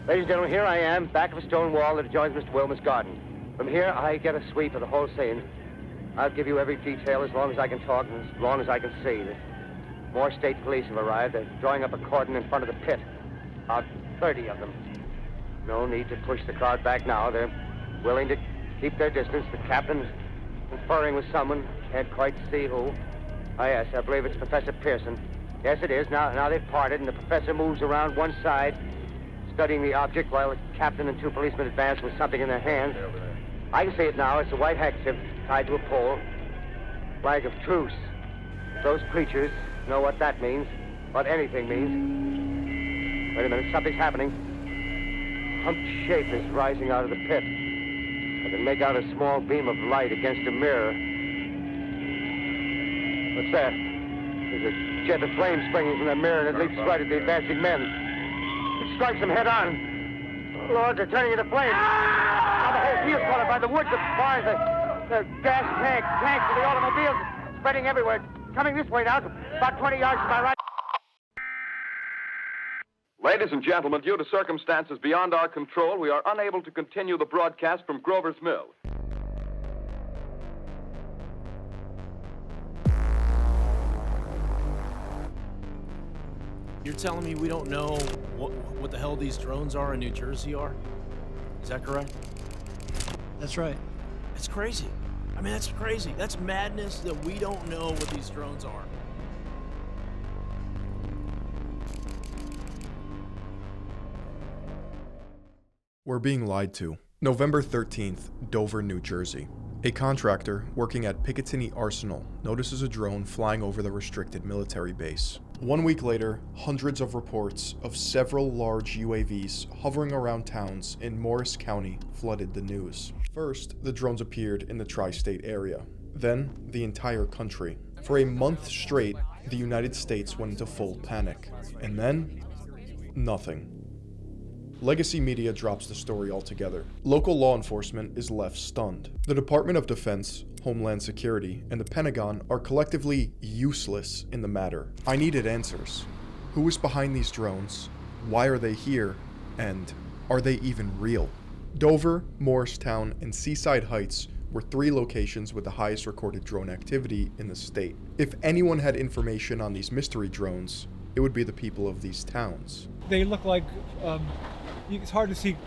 Ladies and gentlemen, here I am, back of a stone wall that adjoins Mr. Wilmer's garden. From here, I get a sweep of the whole scene. I'll give you every detail as long as I can talk and as long as I can see. More state police have arrived. They're drawing up a cordon in front of the pit. About 30 of them. No need to push the crowd back now. They're willing to keep their distance. The captain's conferring with someone. Can't quite see who. Oh, yes, I believe it's Professor Pearson. Yes, it is. Now they've parted, and the professor moves around one side, studying the object while the captain and two policemen advance with something in their hands. I can see it now. It's a white handkerchief tied to a pole. Flag of truce. If those creatures know what that means, what anything means. Wait a minute, something's happening. A humped shape is rising out of the pit. I can make out a small beam of light against a mirror. What's that? There's a jet of flame springing from the mirror, and it leaps right at the advancing men. It strikes them head on. Lord, they're turning into flames. Now the whole field's caught up by the woods, the bars, the gas tanks of the automobiles spreading everywhere. Coming this way now, about 20 yards to my right. Ladies and gentlemen, due to circumstances beyond our control, we are unable to continue the broadcast from Grover's Mill. You're telling me we don't know what the hell these drones are in New Jersey are? Is that correct? That's right. It's crazy. I mean, that's crazy. That's madness that we don't know what these drones are. We're being lied to. November 13th, Dover, New Jersey. A contractor working at Picatinny Arsenal notices a drone flying over the restricted military base. 1 week later, hundreds of reports of several large UAVs hovering around towns in Morris County flooded the news. First, the drones appeared in the tri-state area. Then, the entire country. For a month straight, the United States went into full panic. And then, nothing. Legacy media drops the story altogether. Local law enforcement is left stunned. The Department of Defense, Homeland Security, and the Pentagon are collectively useless in the matter. I needed answers. Who is behind these drones? Why are they here? And are they even real? Dover, Morristown, and Seaside Heights were 3 locations with the highest recorded drone activity in the state. If anyone had information on these mystery drones, it would be the people of these towns. They look like, it's hard to see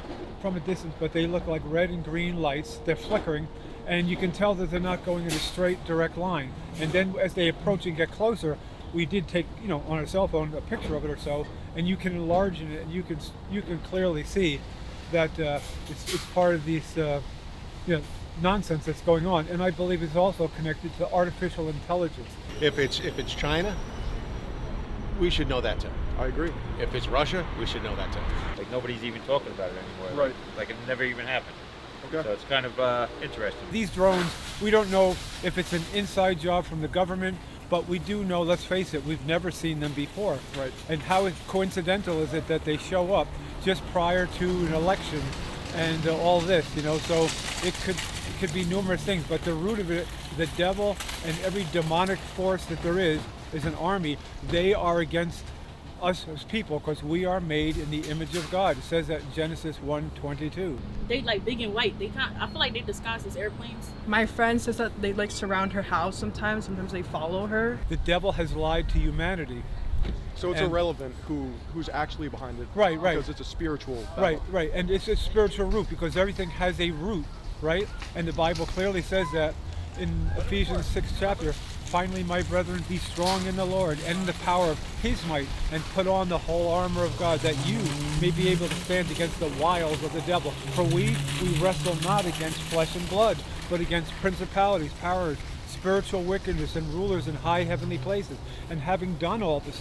from a distance, but they look like red and green lights. They're flickering, and you can tell that they're not going in a straight, direct line. And then as they approach and get closer, we did take, on a cell phone, a picture of it or so, and you can enlarge it, and you can clearly see that it's part of this, nonsense that's going on. And I believe it's also connected to artificial intelligence. If it's China, we should know that too. I agree. If it's Russia, we should know that too. Like nobody's even talking about it anymore. Right. Like it never even happened. Okay. So it's kind of interesting. These drones, we don't know if it's an inside job from the government, but we do know, let's face it, we've never seen them before. Right. And how coincidental is it that they show up just prior to an election and all this, so it could be numerous things, but the root of it, the devil and every demonic force that there is an army. They are against us as people because we are made in the image of God. It says that in Genesis 1:22. They like big and white. I feel like they disguise as airplanes. My friend says that they like surround her house sometimes. Sometimes they follow her. The devil has lied to humanity. So it's irrelevant who's actually behind it. Right. Because it's a spiritual battle. Right. And it's a spiritual root because everything has a root, right? And the Bible clearly says that in Ephesians 6 chapter. Finally, my brethren, be strong in the Lord and in the power of his might, and put on the whole armor of God, that you may be able to stand against the wiles of the devil. For we wrestle not against flesh and blood, but against principalities, powers, spiritual wickedness, and rulers in high heavenly places. And having done all to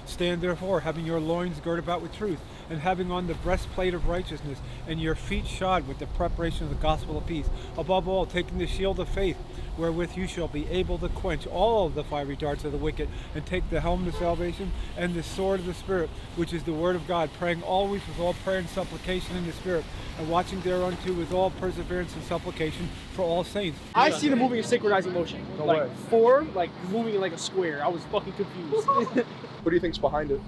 stand therefore, having your loins girt about with truth, and having on the breastplate of righteousness, and your feet shod with the preparation of the gospel of peace. Above all, taking the shield of faith, wherewith you shall be able to quench all of the fiery darts of the wicked, and take the helmet of salvation and the sword of the Spirit, which is the word of God, praying always with all prayer and supplication in the Spirit, and watching thereonto with all perseverance and supplication for all saints. I see the movie in synchronizing motion. No like way. form, like moving in like a square. I was fucking confused. What do you think's behind it?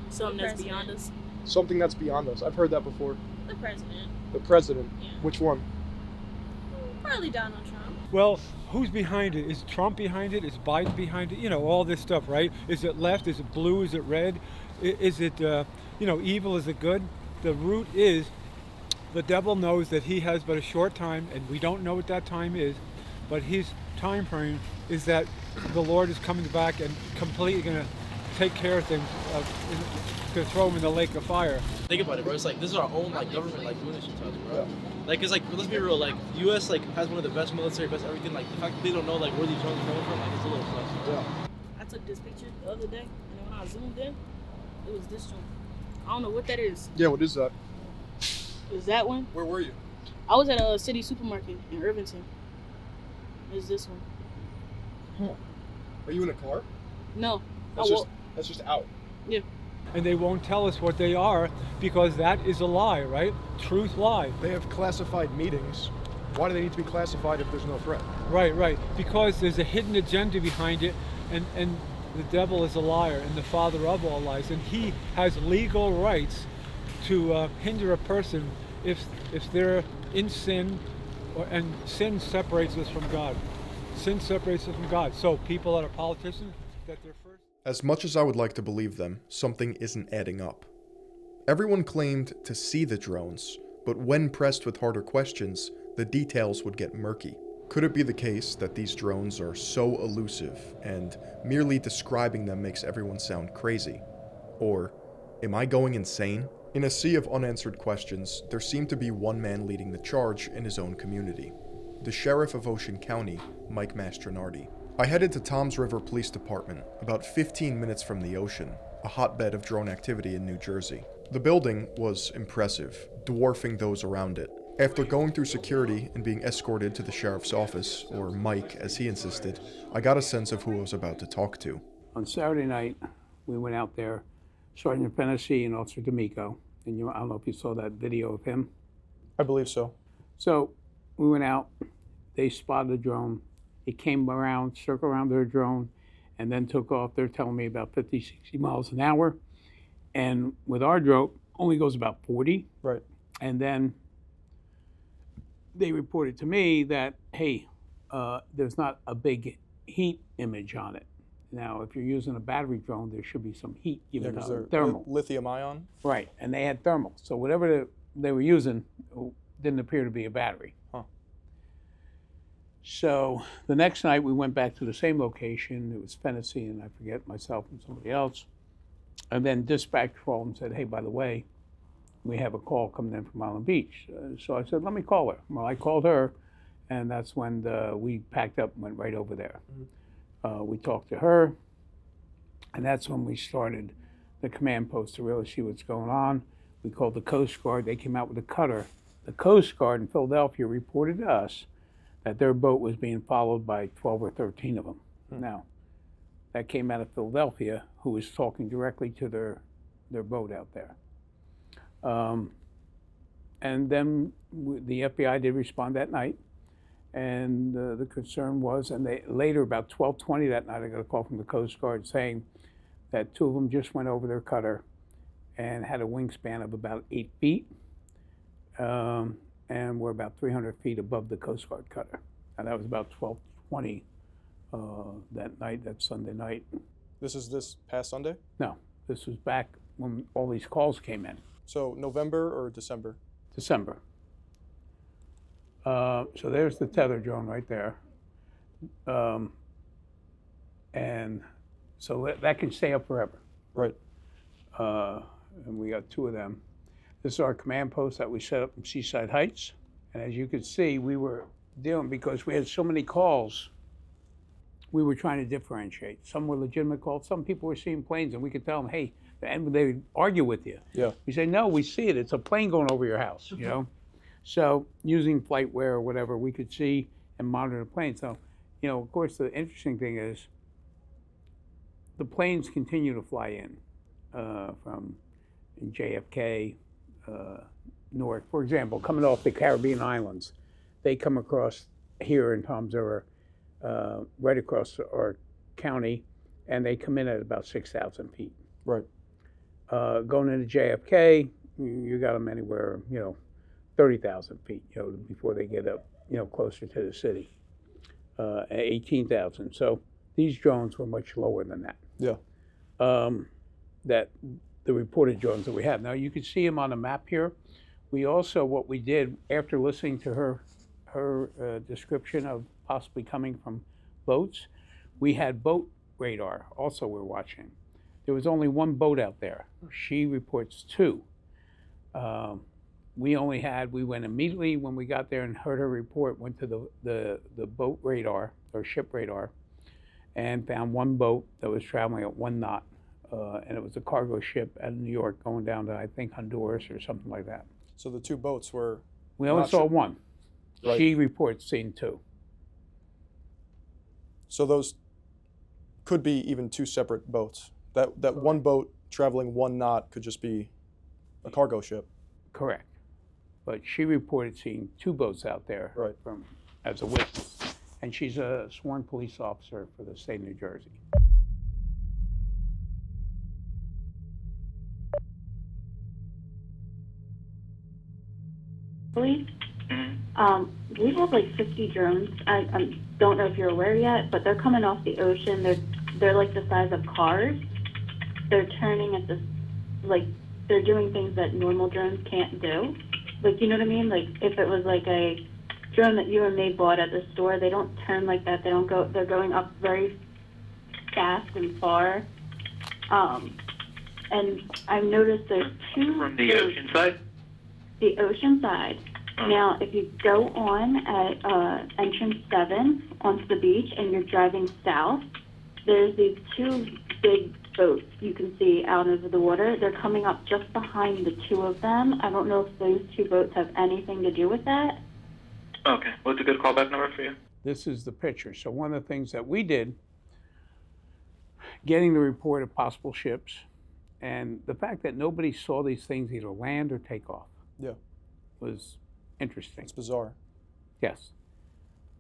Something that's beyond us. Something that's beyond us. I've heard that before. The president. The president. Yeah. Which one? Probably Donald Trump. Well, who's behind it? Is Trump behind it? Is Biden behind it? You know, all this stuff, right? Is it left? Is it blue? Is it red? Is it, evil? Is it good? The root is the devil knows that he has but a short time, and we don't know what that time is, but his time frame is that the Lord is coming back and completely going to take care of things, to throw them in the lake of fire. Think about it, bro. It's like this is our own like government like doing this shit to us, bro. Like it's like let's be real, like U.S. like has one of the best military, best everything. Like the fact that they don't know like where these drones are coming from, like it's a little sus. Yeah. I took this picture the other day, and then when I zoomed in, it was this one. I don't know what that is. Yeah, what is that? Is that one? Where were you? I was at a city supermarket in Irvington. It's this one. Huh. Are you in a car? No. That's just out. Yeah. And they won't tell us what they are because that is a lie, right? Truth lie. They have classified meetings. Why do they need to be classified if there's no threat? Right. Because there's a hidden agenda behind it, and the devil is a liar and the father of all lies, and he has legal rights to hinder a person if they're in sin, and sin separates us from God. Sin separates us from God. So people that are politicians, that they're first. As much as I would like to believe them, something isn't adding up. Everyone claimed to see the drones, but when pressed with harder questions, the details would get murky. Could it be the case that these drones are so elusive and merely describing them makes everyone sound crazy? Or, am I going insane? In a sea of unanswered questions, there seemed to be one man leading the charge in his own community. The sheriff of Ocean County, Mike Mastronardy. I headed to Toms River Police Department, about 15 minutes from the ocean, a hotbed of drone activity in New Jersey. The building was impressive, dwarfing those around it. After going through security and being escorted to the sheriff's office, or Mike as he insisted, I got a sense of who I was about to talk to. On Saturday night, we went out there, Sergeant Fennessy and Officer D'Amico, and I don't know if you saw that video of him. I believe so. So we went out, they spotted a drone. It came around, circled around their drone, and then took off. They're telling me about 50, 60 miles an hour. And with our drone, only goes about 40. Right. And then they reported to me that, hey, there's not a big heat image on it. Now, if you're using a battery drone, there should be some heat given out, thermal. Lithium ion? Right, and they had thermal. So whatever they were using didn't appear to be a battery. Huh. So the next night we went back to the same location. It was Fennessy and I forget myself and somebody else. And then dispatch called and said, hey, by the way, we have a call coming in from Island Beach. So I said, let me call her. Well, I called her, and that's when we packed up and went right over there. We talked to her, and that's when we started the command post to really see what's going on. We called the Coast Guard. They came out with a cutter. The Coast Guard in Philadelphia reported to us that their boat was being followed by 12 or 13 of them. Now, that came out of Philadelphia, who was talking directly to their boat out there. And then the FBI did respond that night, and the concern was, and they later, about 12:20 that night, I got a call from the Coast Guard saying that two of them just went over their cutter and had a wingspan of about 8 feet, and were about 300 feet above the Coast Guard cutter. And that was about 12:20 that night, that Sunday night. This is this past Sunday? No, this was back when all these calls came in. So November or December? December. So there's the tether drone right there. And so that can stay up forever. Right. And we got two of them. This is our command post that we set up in Seaside Heights. And as you can see, we were dealing, because we had so many calls, we were trying to differentiate. Some were legitimate calls. Some people were seeing planes, and we could tell them, hey, and they would argue with you. Yeah. We say, no, we see it. It's a plane going over your house, you know? So using FlightWare or whatever, we could see and monitor the plane. So, you know, of course, the interesting thing is the planes continue to fly in from JFK, Newark. For example, coming off the Caribbean islands, they come across here in Toms River, right across our county, and they come in at about 6,000 feet. Right. Going into JFK, you got them anywhere, 30,000 feet, before they get up, closer to the city, 18,000. So these drones were much lower than that. Yeah. That the reported drones that we have. Now you can see them on the map here. We also, what we did after listening to her description of possibly coming from boats, we had boat radar also we're watching. There was only one boat out there. She reports 2. We went immediately when we got there and heard her report, went to the boat radar or ship radar and found one boat that was traveling at 1 knot. And it was a cargo ship out of New York going down to, I think, Honduras or something like that. So the 2 boats were... We only saw one. Right. She reports seeing 2. So those could be even 2 separate boats. That one boat traveling 1 knot could just be a cargo ship. Correct. But she reported seeing 2 boats out there as a witness. And she's a sworn police officer for the state of New Jersey. We have like 50 drones. I don't know if you're aware yet, but they're coming off the ocean. They're like the size of cars. They're turning at this, like they're doing things that normal drones can't do. Like, you know what I mean? Like if it was like a drone that you and me bought at the store, they don't turn like that. They don't go. They're going up very fast and far. And I've noticed there's 2 from the ocean side. The ocean side. Now, if you go on at entrance 7 onto the beach and you're driving south, there's these 2 big boats you can see out over the water. They're coming up just behind the 2 of them. I don't know if those 2 boats have anything to do with that. Okay. What's a good callback number for you? This is the picture. So one of the things that we did, getting the report of possible ships, and the fact that nobody saw these things either land or take off. Yeah. Was interesting. It's bizarre. Yes.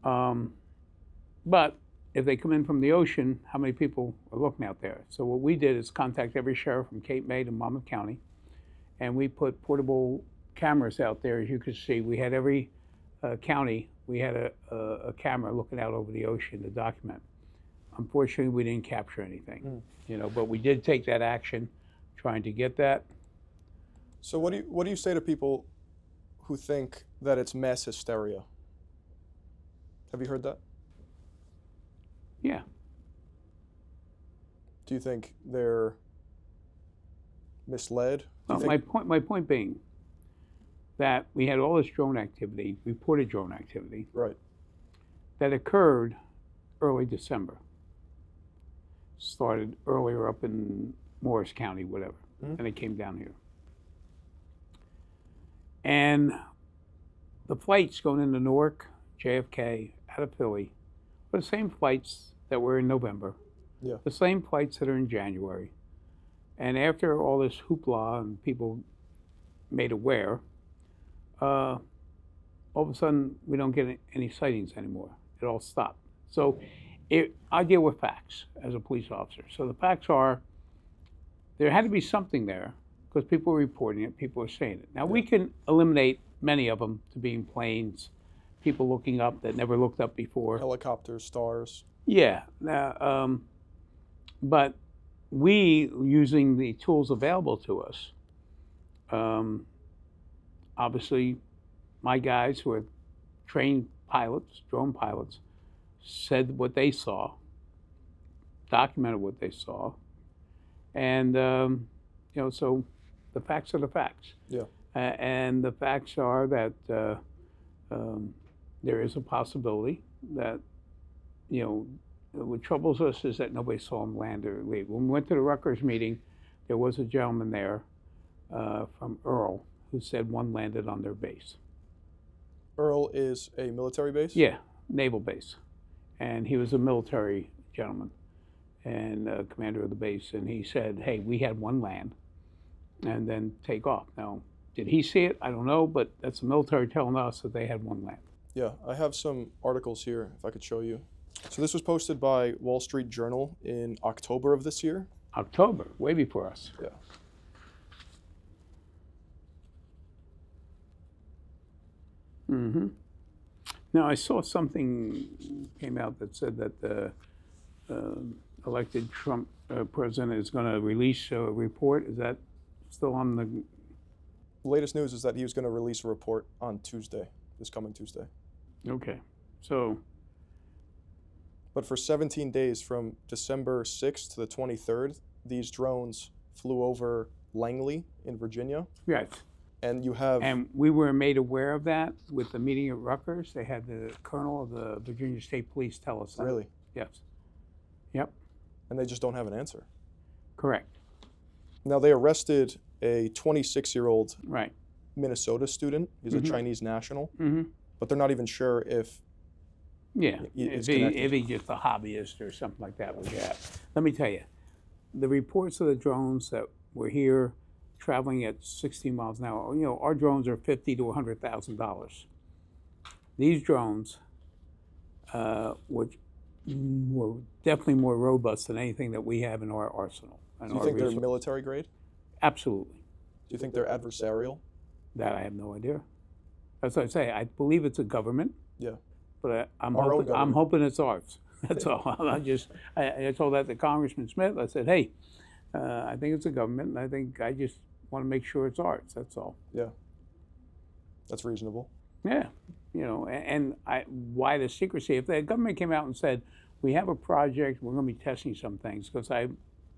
But if they come in from the ocean, how many people are looking out there? So what we did is contact every sheriff from Cape May to Monmouth County, and we put portable cameras out there. As you can see, we had every county, we had a camera looking out over the ocean to document. Unfortunately, we didn't capture anything, but we did take that action, trying to get that. So what do you say to people who think that it's mass hysteria? Have you heard that? Yeah. Do you think they're misled? Well, my point being that we had all this drone activity, reported drone activity, right, that occurred early December. Started earlier up in Morris County, whatever, and it came down here. And the flights going into Newark, JFK, out of Philly, were the same flights that were in November, the same flights that are in January. And after all this hoopla and people made aware, all of a sudden we don't get any sightings anymore. It all stopped. So I deal with facts as a police officer. So the facts are, there had to be something there because people were reporting it, people were saying it. Now we can eliminate many of them to being planes, people looking up that never looked up before. Helicopters, stars. Yeah, but we, using the tools available to us, obviously my guys who are trained pilots, drone pilots, said what they saw, documented what they saw, and so the facts are the facts. Yeah. And the facts are that there is a possibility that, what troubles us is that nobody saw him land or leave. When we went to the Rutgers meeting, there was a gentleman there from Earl who said one landed on their base. Earl is a military base? Yeah, naval base. And he was a military gentleman and commander of the base. And he said, hey, we had one land and then take off. Now, did he see it? I don't know, but that's the military telling us that they had one land. Yeah, I have some articles here, if I could show you. So this was posted by Wall Street Journal in October of this year. October, way before us. Yeah. Mm-hmm. Now, I saw something came out that said that the elected Trump president is going to release a report. Is that still on the... The latest news is that he was going to release a report on Tuesday, this coming Tuesday. Okay. So... But for 17 days, from December 6th to the 23rd, these drones flew over Langley in Virginia. Yes. And you have... And we were made aware of that with the meeting at Rutgers. They had the colonel of the Virginia State Police tell us that. Really? Yes. Yep. And they just don't have an answer. Correct. Now, they arrested a 26-year-old right. Minnesota student. He's a Chinese national. But they're not even sure if... Yeah, if he's just a hobbyist or something like that. Let me tell you, the reports of the drones that were here traveling at 60 miles an hour, our drones are $50,000 to $100,000. These drones, which were definitely more robust than anything that we have in our arsenal. Do you think they're military grade? Absolutely. Do you think they're adversarial? That I have no idea. That's what I say. I believe it's a government. Yeah. But I'm hoping it's ours. That's all. I told that to Congressman Smith. I said, hey, I think it's a government, and I just want to make sure it's ours. That's all. Yeah. That's reasonable. Yeah. Why the secrecy? If the government came out and said, we have a project, we're going to be testing some things, because I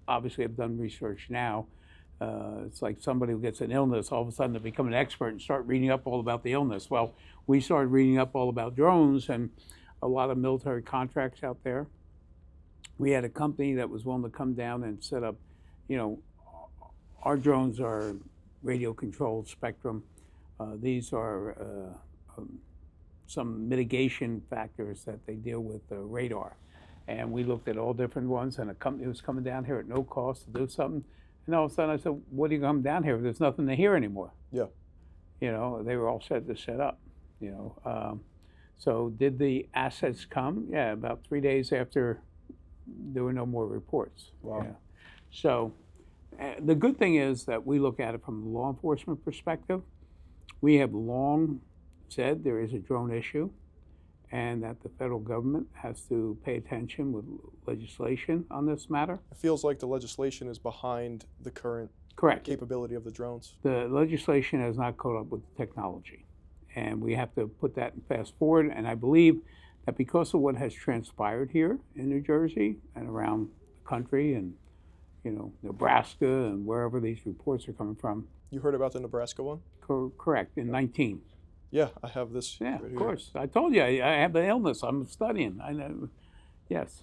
obviously have done research now. It's like somebody who gets an illness, all of a sudden they become an expert and start reading up all about the illness. Well, we started reading up all about drones and a lot of military contracts out there. We had a company that was willing to come down and set up, our drones are radio controlled spectrum. These are some mitigation factors that they deal with radar. And we looked at all different ones, and a company was coming down here at no cost to do something. And all of a sudden I said, what are you coming down here if there's nothing to hear anymore? Yeah. They were all set to set up, So did the assets come? Yeah, about 3 days after there were no more reports. Wow. Yeah. So the good thing is that we look at it from a law enforcement perspective. We have long said there is a drone issue and that the federal government has to pay attention with legislation on this matter. It feels like the legislation is behind the current capability of the drones. The legislation has not caught up with the technology, and we have to put that in fast forward. And I believe that because of what has transpired here in New Jersey and around the country and, Nebraska and wherever these reports are coming from. You heard about the Nebraska one? Correct, in 19. Yeah, I have this. Yeah, right of here. course. I told you I have the illness. I'm studying. I know. Yes.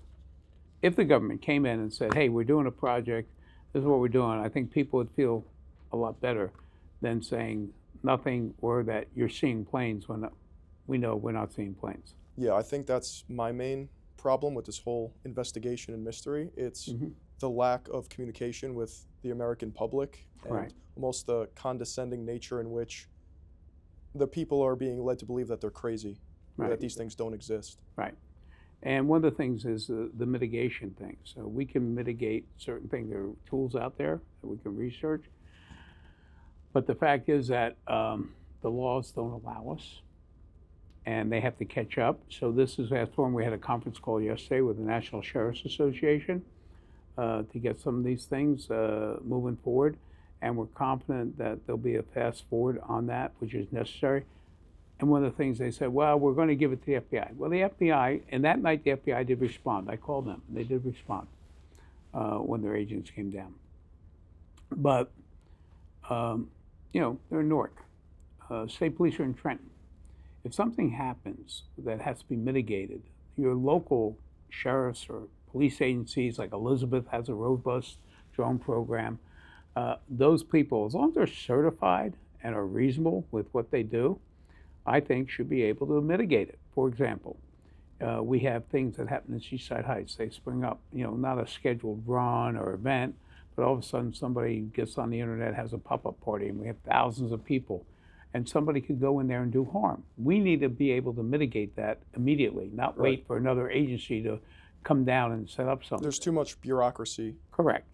If the government came in and said, hey, we're doing a project, this is what we're doing, I think people would feel a lot better than saying nothing or that you're seeing planes when we know we're not seeing planes. Yeah, I think that's my main problem with this whole investigation and mystery. It's the lack of communication with the American public and almost the condescending nature in which the people are being led to believe that they're crazy, or that these things don't exist. Right. And one of the things is the mitigation thing. So we can mitigate certain things. There are tools out there that we can research. But the fact is that the laws don't allow us, and they have to catch up. So this is asked for, and we had a conference call yesterday with the National Sheriff's Association to get some of these things moving forward. And we're confident that there'll be a fast forward on that, which is necessary. And one of the things they said, well, we're going to give it to the FBI. Well, the FBI, and that night the FBI did respond. I called them, and they did respond when their agents came down. But, they're in Newark. State police are in Trenton. If something happens that has to be mitigated, your local sheriffs or police agencies, like Elizabeth has a robust drone program, those people, as long as they're certified and are reasonable with what they do, I think should be able to mitigate it. For example, we have things that happen in Seaside Heights. They spring up, not a scheduled run or event, but all of a sudden somebody gets on the internet, has a pop-up party, and we have thousands of people, and somebody could go in there and do harm. We need to be able to mitigate that immediately, not wait for another agency to come down and set up something. There's too much bureaucracy. Correct.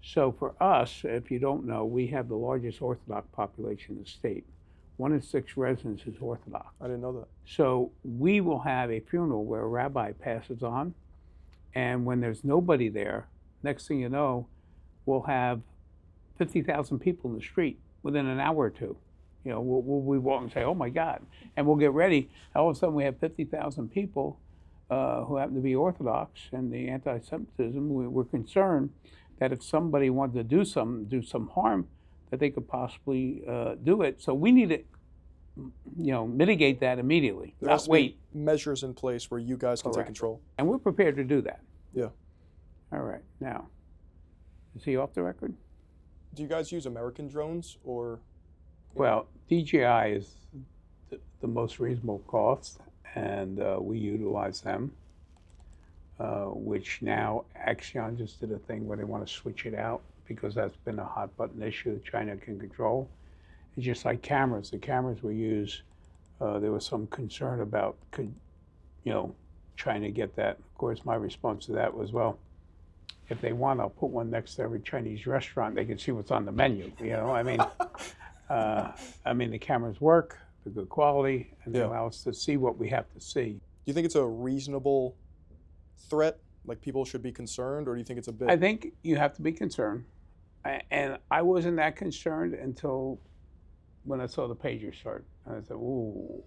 So for us, if you don't know, we have the largest Orthodox population in the state. 1 in 6 residents is Orthodox. I didn't know that. So we will have a funeral where a rabbi passes on, and when there's nobody there, next thing you know, we'll have 50,000 people in the street within an hour or two. You know, we'll be walking and say, oh my God. And we'll get ready. All of a sudden we have 50,000 people who happen to be Orthodox, and the anti-Semitism, we're concerned that if somebody wanted to do some harm, that they could possibly do it. So we need to, mitigate that immediately, There has not to wait. be measures in place where you guys can take Correct. control. And we're prepared to do that. Yeah. All right, now, is he off the record? Do you guys use American drones or? Well, DJI is the most reasonable cost, and we utilize them, which now Axion just did a thing where they want to switch it out because that's been a hot button issue China can control. It's just like cameras. The cameras we use, there was some concern about, trying to get that. Of course, my response to that was, well, if they want, I'll put one next to every Chinese restaurant. They can see what's on the menu. I mean, the cameras work, they're good quality, and they allow us to see what we have to see. Do you think it's a reasonable threat? Like people should be concerned, or do you think it's a bit? I think you have to be concerned, and I wasn't that concerned until when I saw the pager start. And I said, ooh,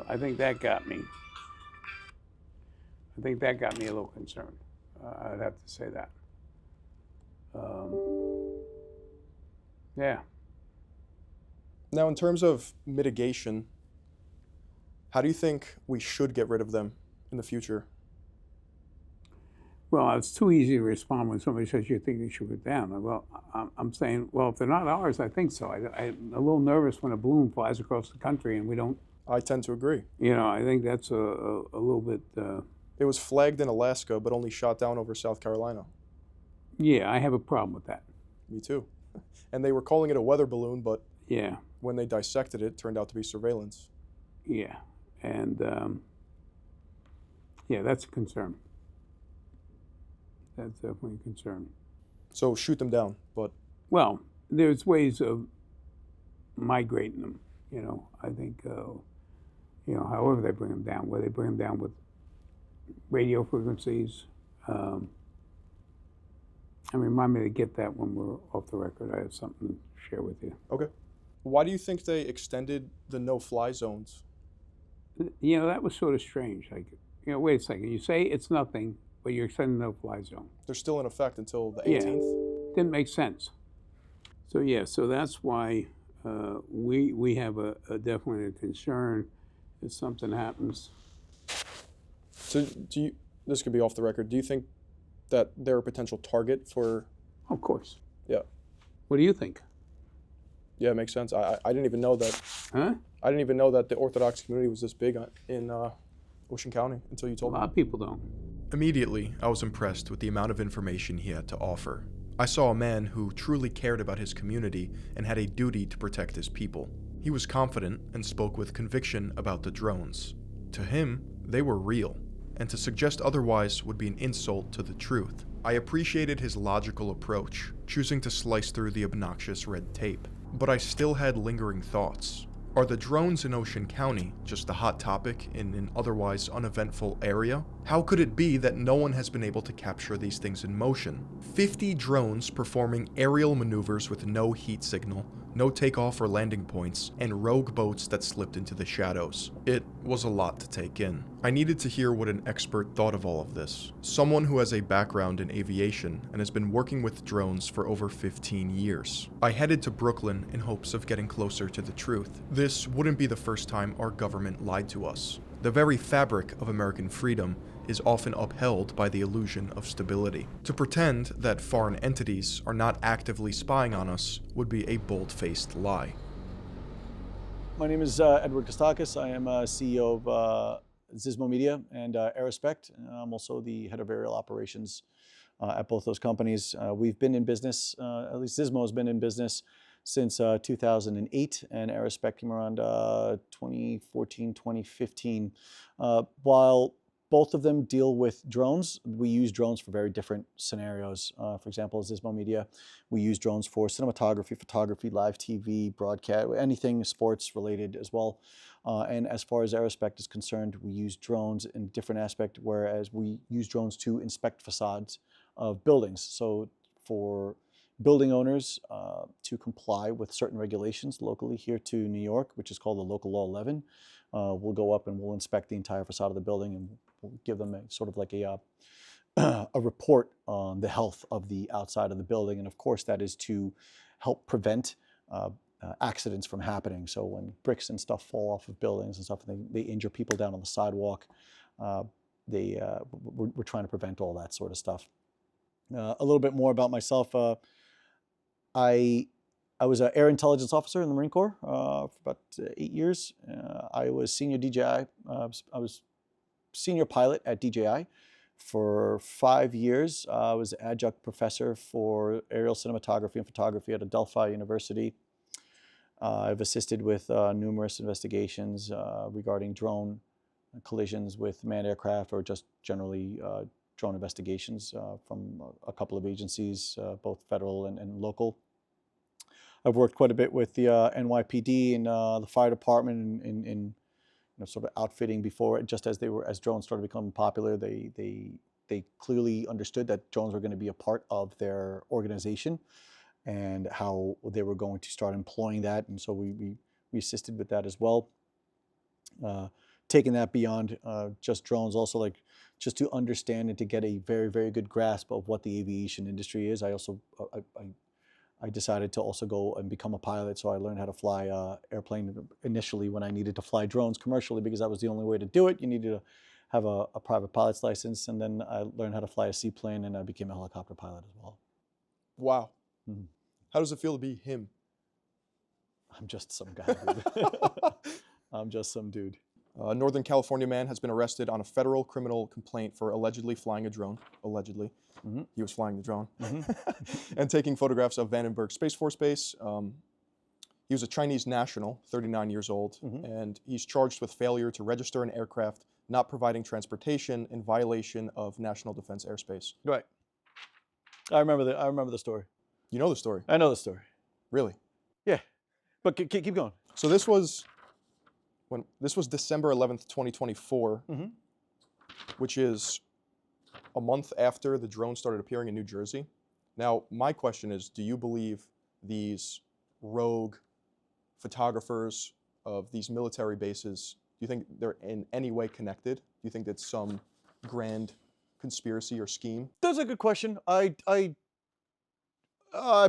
I think that got me. I think that got me a little concerned. I'd have to say that. Yeah. Now, in terms of mitigation, how do you think we should get rid of them in the future? Well, it's too easy to respond when somebody says you think they should go down. Well, I'm saying, well, if they're not ours, I think so. I'm a little nervous when a balloon flies across the country and we don't. I tend to agree. I think that's a little bit. It was flagged in Alaska, but only shot down over South Carolina. Yeah, I have a problem with that. Me too. And they were calling it a weather balloon, but yeah, when they dissected it, it turned out to be surveillance. Yeah, and yeah, that's a concern. That's definitely a concern. So shoot them down, but... Well, there's ways of migrating them, I think, however they bring them down, whether they bring them down with radio frequencies. Remind me to get that when we're off the record. I have something to share with you. Okay. Why do you think they extended the no-fly zones? That was sort of strange. Like, wait a second. You say it's nothing, but you're extending the no-fly zone. They're still in effect until the 18th? Yeah. Didn't make sense. So that's why we have definitely a concern if something happens. So this could be off the record, do you think that they're a potential target for... Of course. Yeah. What do you think? Yeah, it makes sense. I didn't even know that. Huh? I didn't even know that the Orthodox community was this big in Ocean County until you told me. A lot of people don't. Immediately, I was impressed with the amount of information he had to offer. I saw a man who truly cared about his community and had a duty to protect his people. He was confident and spoke with conviction about the drones. To him, they were real, and to suggest otherwise would be an insult to the truth. I appreciated his logical approach, choosing to slice through the obnoxious red tape. But I still had lingering thoughts. Are the drones in Ocean County just a hot topic in an otherwise uneventful area? How could it be that no one has been able to capture these things in motion? 50 drones performing aerial maneuvers with no heat signal, no takeoff or landing points, and rogue boats that slipped into the shadows. It was a lot to take in. I needed to hear what an expert thought of all of this. Someone who has a background in aviation and has been working with drones for over 15 years. I headed to Brooklyn in hopes of getting closer to the truth. This wouldn't be the first time our government lied to us. The very fabric of American freedom is often upheld by the illusion of stability. To pretend that foreign entities are not actively spying on us would be a bold-faced lie. My name is Edward Kostakis. I am CEO of Zismo Media and Aerospect. I'm also the head of aerial operations at both those companies. We've been in business, at least Zismo has been in business since 2008, and Aerospect came around 2014, 2015. While both of them deal with drones. We use drones for very different scenarios. For example, Zismo Media, we use drones for cinematography, photography, live TV, broadcast, anything sports related as well. And as far as Aerospect is concerned, we use drones in different aspect, whereas we use drones to inspect facades of buildings. So for building owners to comply with certain regulations locally here to New York, which is called the Local Law 11, we'll go up and we'll inspect the entire facade of the building, and we'll give them a sort of like a report on the health of the outside of the building. And of course, that is to help prevent accidents from happening. So when bricks and stuff fall off of buildings and stuff, and they injure people down on the sidewalk, we're trying to prevent all that sort of stuff. A little bit more about myself. I was an air intelligence officer in the Marine Corps for about 8 years. I was senior DJI. I was senior pilot at DJI for 5 years. I was adjunct professor for aerial cinematography and photography at Adelphi University. I've assisted with numerous investigations regarding drone collisions with manned aircraft, or just generally drone investigations from a couple of agencies, both federal and local. I've worked quite a bit with the NYPD and the fire department in sort of outfitting before, just as drones started becoming popular. They clearly understood that drones were going to be a part of their organization and how they were going to start employing that, and so we assisted with that as well. Taking that beyond just drones, also like just to understand and to get a very, very good grasp of what the aviation industry is. I decided to also go and become a pilot, so I learned how to fly airplane initially when I needed to fly drones commercially, because that was the only way to do it. You needed to have a private pilot's license, and then I learned how to fly a seaplane, and I became a helicopter pilot as well. Wow. Mm-hmm. How does it feel to be him? I'm just some guy, dude. I'm just some dude. A Northern California man has been arrested on a federal criminal complaint for allegedly flying a drone. Allegedly. Mm-hmm. He was flying the drone. Mm-hmm. And taking photographs of Vandenberg Space Force Base. He was a Chinese national, 39 years old, mm-hmm. and he's charged with failure to register an aircraft, not providing transportation, in violation of national defense airspace. Right. I remember the story. You know the story? I know the story. Really? Yeah. But keep going. So this was December 11th, 2024, mm-hmm. which is a month after the drone started appearing in New Jersey. Now, my question is, do you believe these rogue photographers of these military bases, do you think they're in any way connected? Do you think that's some grand conspiracy or scheme? That's a good question. I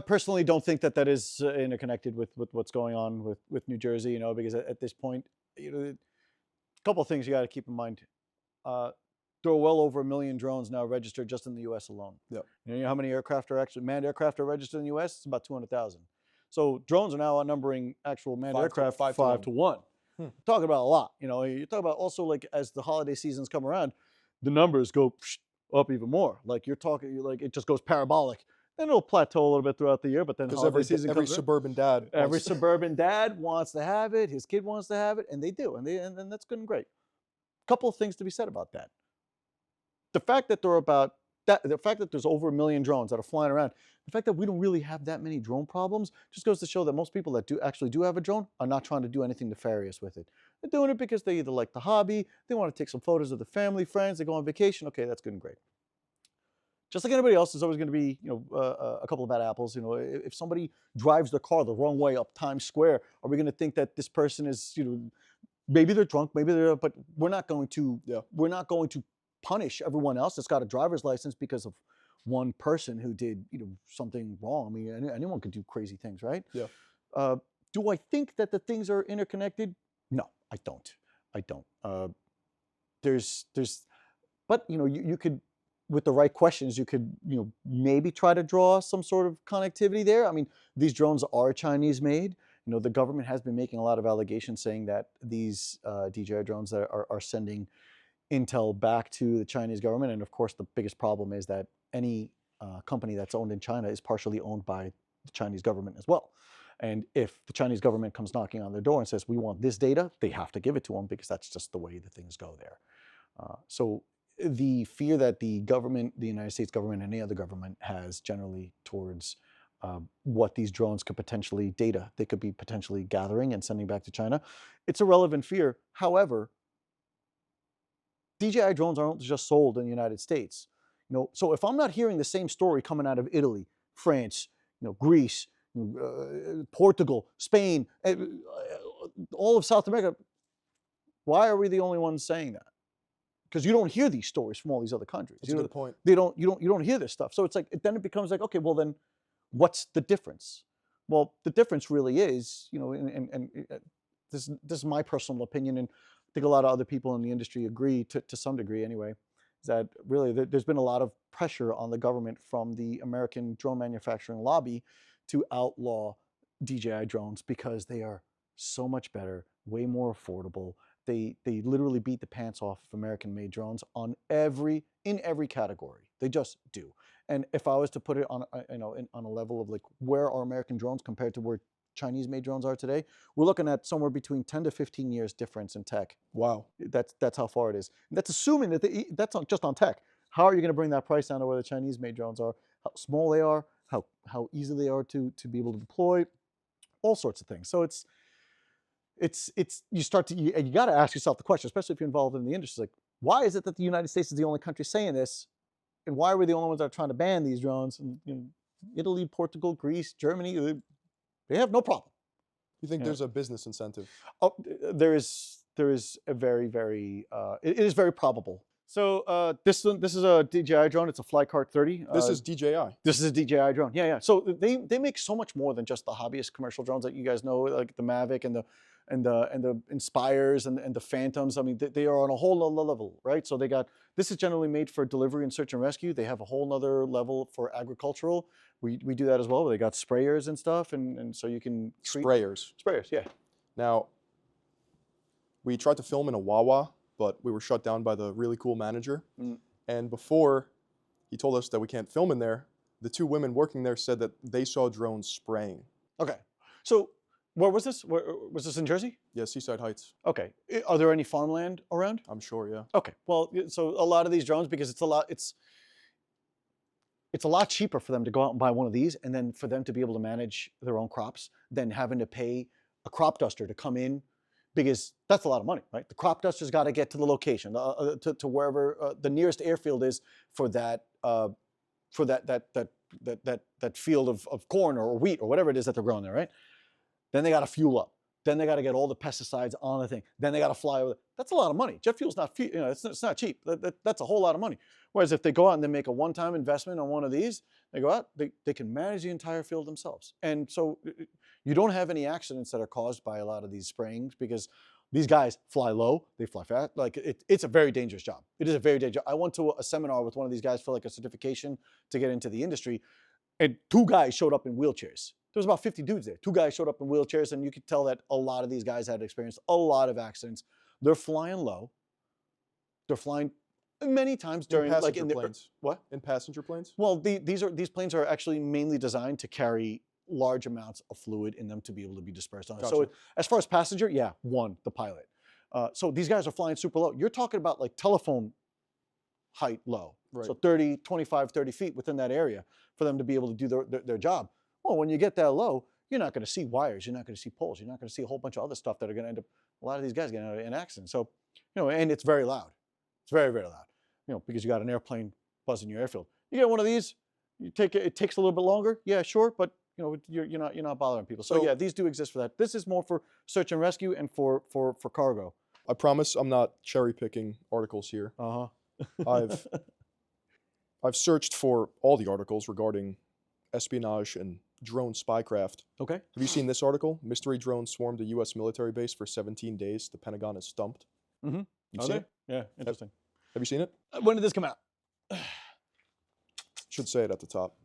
personally don't think that is interconnected with what's going on with New Jersey, because at this point, a couple of things you got to keep in mind. There are well over 1 million drones now registered just in the U.S. alone. Yep. You know how many manned aircraft are registered in the U.S.? It's about 200,000. So drones are now outnumbering actual manned aircraft 5 to 1. Talking about a lot. You talk about also, like, as the holiday seasons come around, the numbers go up even more. Like it just goes parabolic. Then it'll plateau a little bit throughout the year, but then every suburban dad wants to have it. His kid wants to have it, and they do, and that's good and great. Couple of things to be said about that. The fact that there's over 1 million drones that are flying around, the fact that we don't really have that many drone problems, just goes to show that most people that do have a drone are not trying to do anything nefarious with it. They're doing it because they either like the hobby, they want to take some photos of the family, friends, they go on vacation. Okay, that's good and great. Just like anybody else, there's always going to be, a couple of bad apples. If somebody drives their car the wrong way up Times Square, are we going to think that this person is, maybe they're drunk, but we're not going to punish everyone else that's got a driver's license because of one person who did, something wrong. I mean, anyone could do crazy things, right? Yeah. Do I think that the things are interconnected? No, I don't. But you could, with the right questions, you could, maybe try to draw some sort of connectivity there. I mean, these drones are Chinese made. The government has been making a lot of allegations saying that these DJI drones that are sending intel back to the Chinese government. And of course, the biggest problem is that any company that's owned in China is partially owned by the Chinese government as well. And if the Chinese government comes knocking on their door and says, we want this data, they have to give it to them, because that's just the way the things go there. So the fear that the government, the United States government, any other government has generally towards what these drones could potentially, data they could be potentially gathering and sending back to China, it's a relevant fear. However, DJI drones aren't just sold in the United States. So if I'm not hearing the same story coming out of Italy, France, Greece, Portugal, Spain, all of South America, why are we the only ones saying that? Because you don't hear these stories from all these other countries. That's a good point. You don't hear this stuff. So it's like, then it becomes like, okay, well then, what's the difference? Well, the difference really is, this is my personal opinion, and I think a lot of other people in the industry agree to some degree anyway, is that really there's been a lot of pressure on the government from the American drone manufacturing lobby to outlaw DJI drones because they are so much better, way more affordable. They literally beat the pants off of American-made drones in every category. They just do. And if I was to put it on on a level of like where are American drones compared to where Chinese-made drones are today, we're looking at somewhere between 10 to 15 years difference in tech. Wow. That's how far it is. And that's assuming that that's just on tech. How are you going to bring that price down to where the Chinese-made drones are? How small they are? How easy they are to be able to deploy? All sorts of things. So you got to ask yourself the question, especially if you're involved in the industry, like, why is it that the United States is the only country saying this, and why are we the only ones that are trying to ban these drones? And Italy, Portugal, Greece, Germany, they have no problem. You think there's a business incentive? Oh, there is a very, very, it is very probable. So this is a DJI drone. It's a Flycart 30. This is DJI. This is a DJI drone. Yeah. So they make so much more than just the hobbyist commercial drones that you guys know, like the Mavic and the Inspires and the Phantoms. I mean, they are on a whole other level, right? So this is generally made for delivery and search and rescue. They have a whole nother level for agricultural. We do that as well. They got sprayers and stuff, and so you can Sprayers. Yeah. Now, we tried to film in a Wawa, but we were shut down by the really cool manager. And before he told us that we can't film in there, the two women working there said that they saw drones spraying. Okay. So where was this? Was this in Jersey? Yeah, Seaside Heights. Okay. Are there any farmland around? I'm sure, yeah. Okay. Well, so a lot of these drones, because it's a lot cheaper for them to go out and buy one of these, and then for them to be able to manage their own crops than having to pay a crop duster to come in, because that's a lot of money, right? The crop duster's got to get to the location, to wherever the nearest airfield is for that field of corn or wheat or whatever it is that they're growing there, right? Then they got to fuel up. Then they got to get all the pesticides on the thing. Then they got to fly over. That's a lot of money. Jet fuel's not, it's not cheap. That's a whole lot of money. Whereas if they go out and they make a one-time investment on one of these, they go out, they can manage the entire field themselves. And so you don't have any accidents that are caused by a lot of these sprayings, because these guys fly low, they fly fast. Like it's a very dangerous job. It is a very dangerous job. I went to a seminar with one of these guys for like a certification to get into the industry, and two guys showed up in wheelchairs. There was about 50 dudes there. Two guys showed up in wheelchairs, and you could tell that a lot of these guys had experienced a lot of accidents. They're flying low. They're flying many times during planes. What? In passenger planes? Well, these planes are actually mainly designed to carry large amounts of fluid in them to be able to be dispersed on it. Gotcha. So as far as passenger, yeah, the pilot. So these guys are flying super low. You're talking about like telephone height low. Right. So 25, 30 feet within that area for them to be able to do their job. Well, when you get that low, you're not going to see wires. You're not going to see poles. You're not going to see a whole bunch of other stuff that are going to end up, a lot of these guys getting in accidents. So, and it's very loud. It's very, very loud, because you got an airplane buzzing your airfield. You get one of these, it takes a little bit longer. Yeah, sure. But, you're not bothering people. So yeah, these do exist for that. This is more for search and rescue and for cargo. I promise I'm not cherry picking articles here. I've searched for all the articles regarding espionage and drone spycraft. Okay. Have you seen this article? Mystery drone swarmed a U.S. military base for 17 days. The Pentagon is stumped. Mm-hmm. You seen it? Yeah, interesting. Have you seen it? When did this come out? Should say it at the top.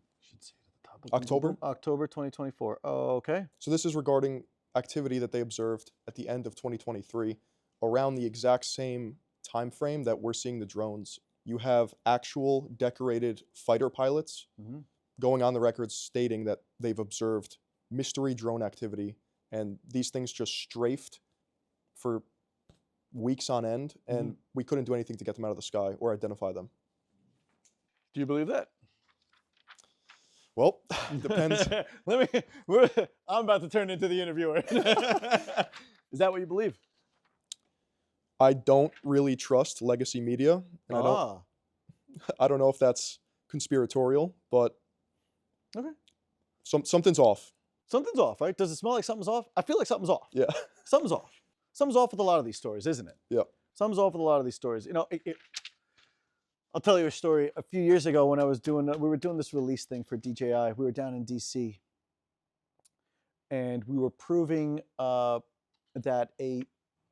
October? October 2024. Oh, okay. So this is regarding activity that they observed at the end of 2023, around the exact same time frame that we're seeing the drones. You have actual decorated fighter pilots going on the record stating that they've observed mystery drone activity, and these things just strafed for weeks on end, and we couldn't do anything to get them out of the sky or identify them. Do you believe that? Well, depends. I'm about to turn into the interviewer. Is that what you believe? I don't really trust legacy media, and I don't know if that's conspiratorial, but okay, something's off. Something's off, right? Does it smell like something's off? I feel like something's off. Yeah, something's off. Something's off with a lot of these stories, isn't it? Yeah, something's off with a lot of these stories. You know, I'll tell you a story. A few years ago, when we were doing this release thing for DJI. We were down in DC, and we were proving that a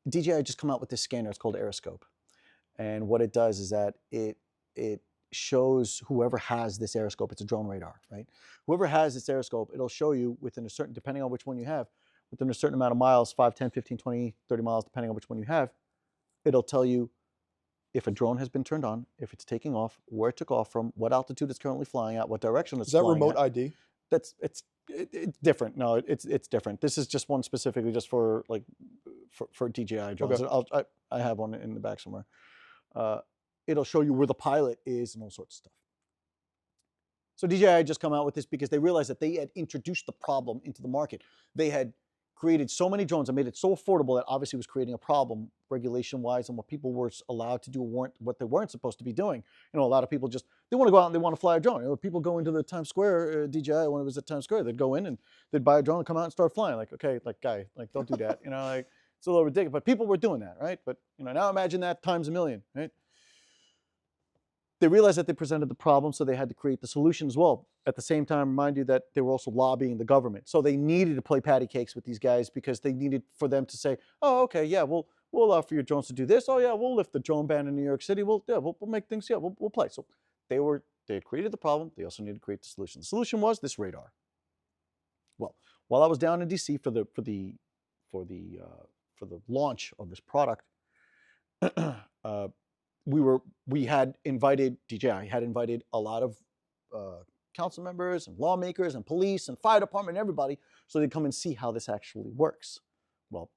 DJI had just come out with this scanner. It's called Aeroscope, and what it does is that it shows whoever has this Aeroscope. It's a drone radar, right? Whoever has this Aeroscope, it'll show you within a certain, depending on which one you have, within a certain amount of miles, 5, 10, 15, 20, 30 miles, depending on which one you have, it'll tell you if a drone has been turned on, if it's taking off, where it took off from, what altitude it's currently flying at, what direction it's flying at. Is that remote ID? It's different. No, it's different. This is just one specifically just for like for DJI drones. Okay. I have one in the back somewhere. It'll show you where the pilot is and all sorts of stuff. So DJI had just come out with this because they realized that they had introduced the problem into the market. They had created so many drones and made it so affordable that obviously was creating a problem regulation-wise, and what people were allowed to do weren't what they weren't supposed to be doing. You know, a lot of people just, they want to go out and they want to fly a drone. You know, people go into the Times Square, DJI, when it was at Times Square, they'd go in and they'd buy a drone and come out and start flying. Like, okay, like, guy, like, don't do that. You know, like, it's a little ridiculous. But people were doing that, right? But, you know, now imagine that times a million, right? They realized that they presented the problem, so they had to create the solution as well. At the same time, remind you that they were also lobbying the government. So they needed to play patty cakes with these guys because they needed for them to say, oh, okay, yeah, we'll allow for your drones to do this. Oh, yeah, we'll lift the drone ban in New York City. We'll make things, yeah, we'll play. So they had created the problem. They also needed to create the solution. The solution was this radar. Well, while I was down in DC for the launch of this product, DJI had invited a lot of council members and lawmakers and police and fire department and everybody so they'd come and see how this actually works. Well,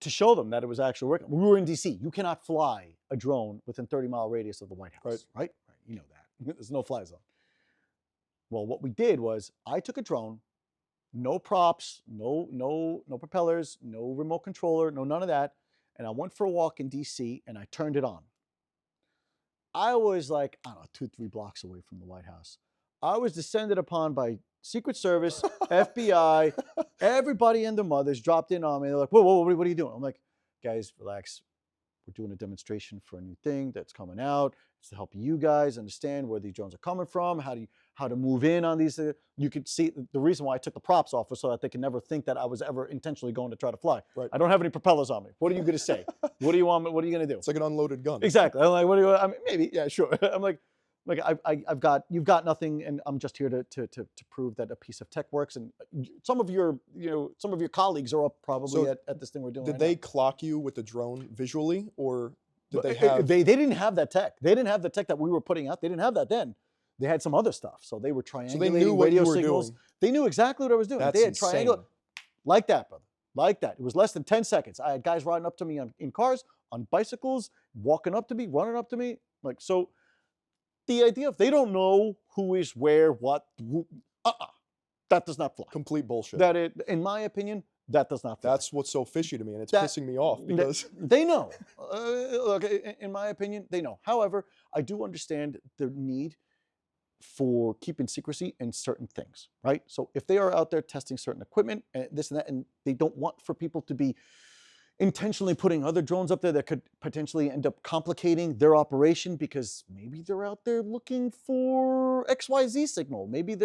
to show them that it was actually working, we were in DC. You cannot fly a drone within 30-mile radius of the White House, right? You know that. There's no fly zone. Well, what we did was I took a drone, no props, no propellers, no remote controller, no none of that. And I went for a walk in DC and I turned it on. I was like, I don't know, 2-3 blocks away from the White House. I was descended upon by Secret Service, FBI, everybody and their mothers dropped in on me. They're like, whoa, what are you doing? I'm like, guys, relax. We're doing a demonstration for a new thing that's coming out. It's to help you guys understand where these drones are coming from, how to move in on these. You could see the reason why I took the props off was so that they can never think that I was ever intentionally going to try to fly. Right. I don't have any propellers on me. What are you going to say? What do you want? What are you going to do? It's like an unloaded gun. Exactly. I'm like, what do you? I mean, maybe, yeah, sure. I'm like you've got nothing, and I'm just here to prove that a piece of tech works. And some of your colleagues are up probably at this thing we're doing. Did right they now. clock you with the drone visually, or did they have? They didn't have that tech. They didn't have the tech that we were putting out. They didn't have that then. They had some other stuff. So they were triangulating So they knew what radio you were signals. doing. They knew exactly what I was doing. That's they had insane. Like that, brother. Like that. It was less than 10 seconds. I had guys riding up to me in cars, on bicycles, walking up to me, running up to me. Like, so the idea of they don't know who is where, what, that does not fly. Complete bullshit. In my opinion, that does not fly. That's what's so fishy to me, and it's pissing me off because they know. Look, in my opinion, they know. However, I do understand the need for keeping secrecy in certain things, right? So if they are out there testing certain equipment and this and that, and they don't want for people to be intentionally putting other drones up there that could potentially end up complicating their operation because maybe they're out there looking for XYZ signal. Maybe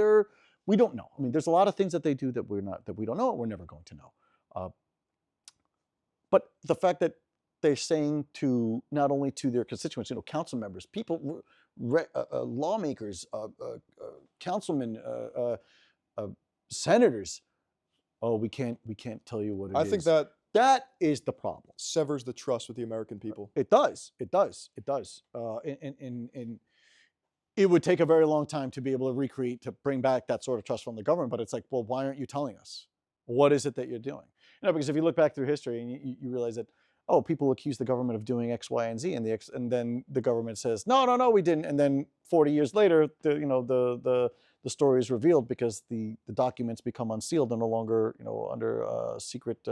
we don't know. I mean, there's a lot of things that they do that we don't know, and we're never going to know. But the fact that they're saying to not only to their constituents, council members, people, lawmakers, councilmen, senators, oh, we can't tell you what it is. I think that is the problem. Severs the trust with the American people. It does. And it would take a very long time to be able to bring back that sort of trust from the government. But it's like, well, why aren't you telling us? What is it that you're doing? because if you look back through history and you realize that, oh, people accuse the government of doing X, Y, and Z, and then the government says, no, we didn't, and then 40 years later, the story is revealed because the documents become unsealed and no longer, under a secret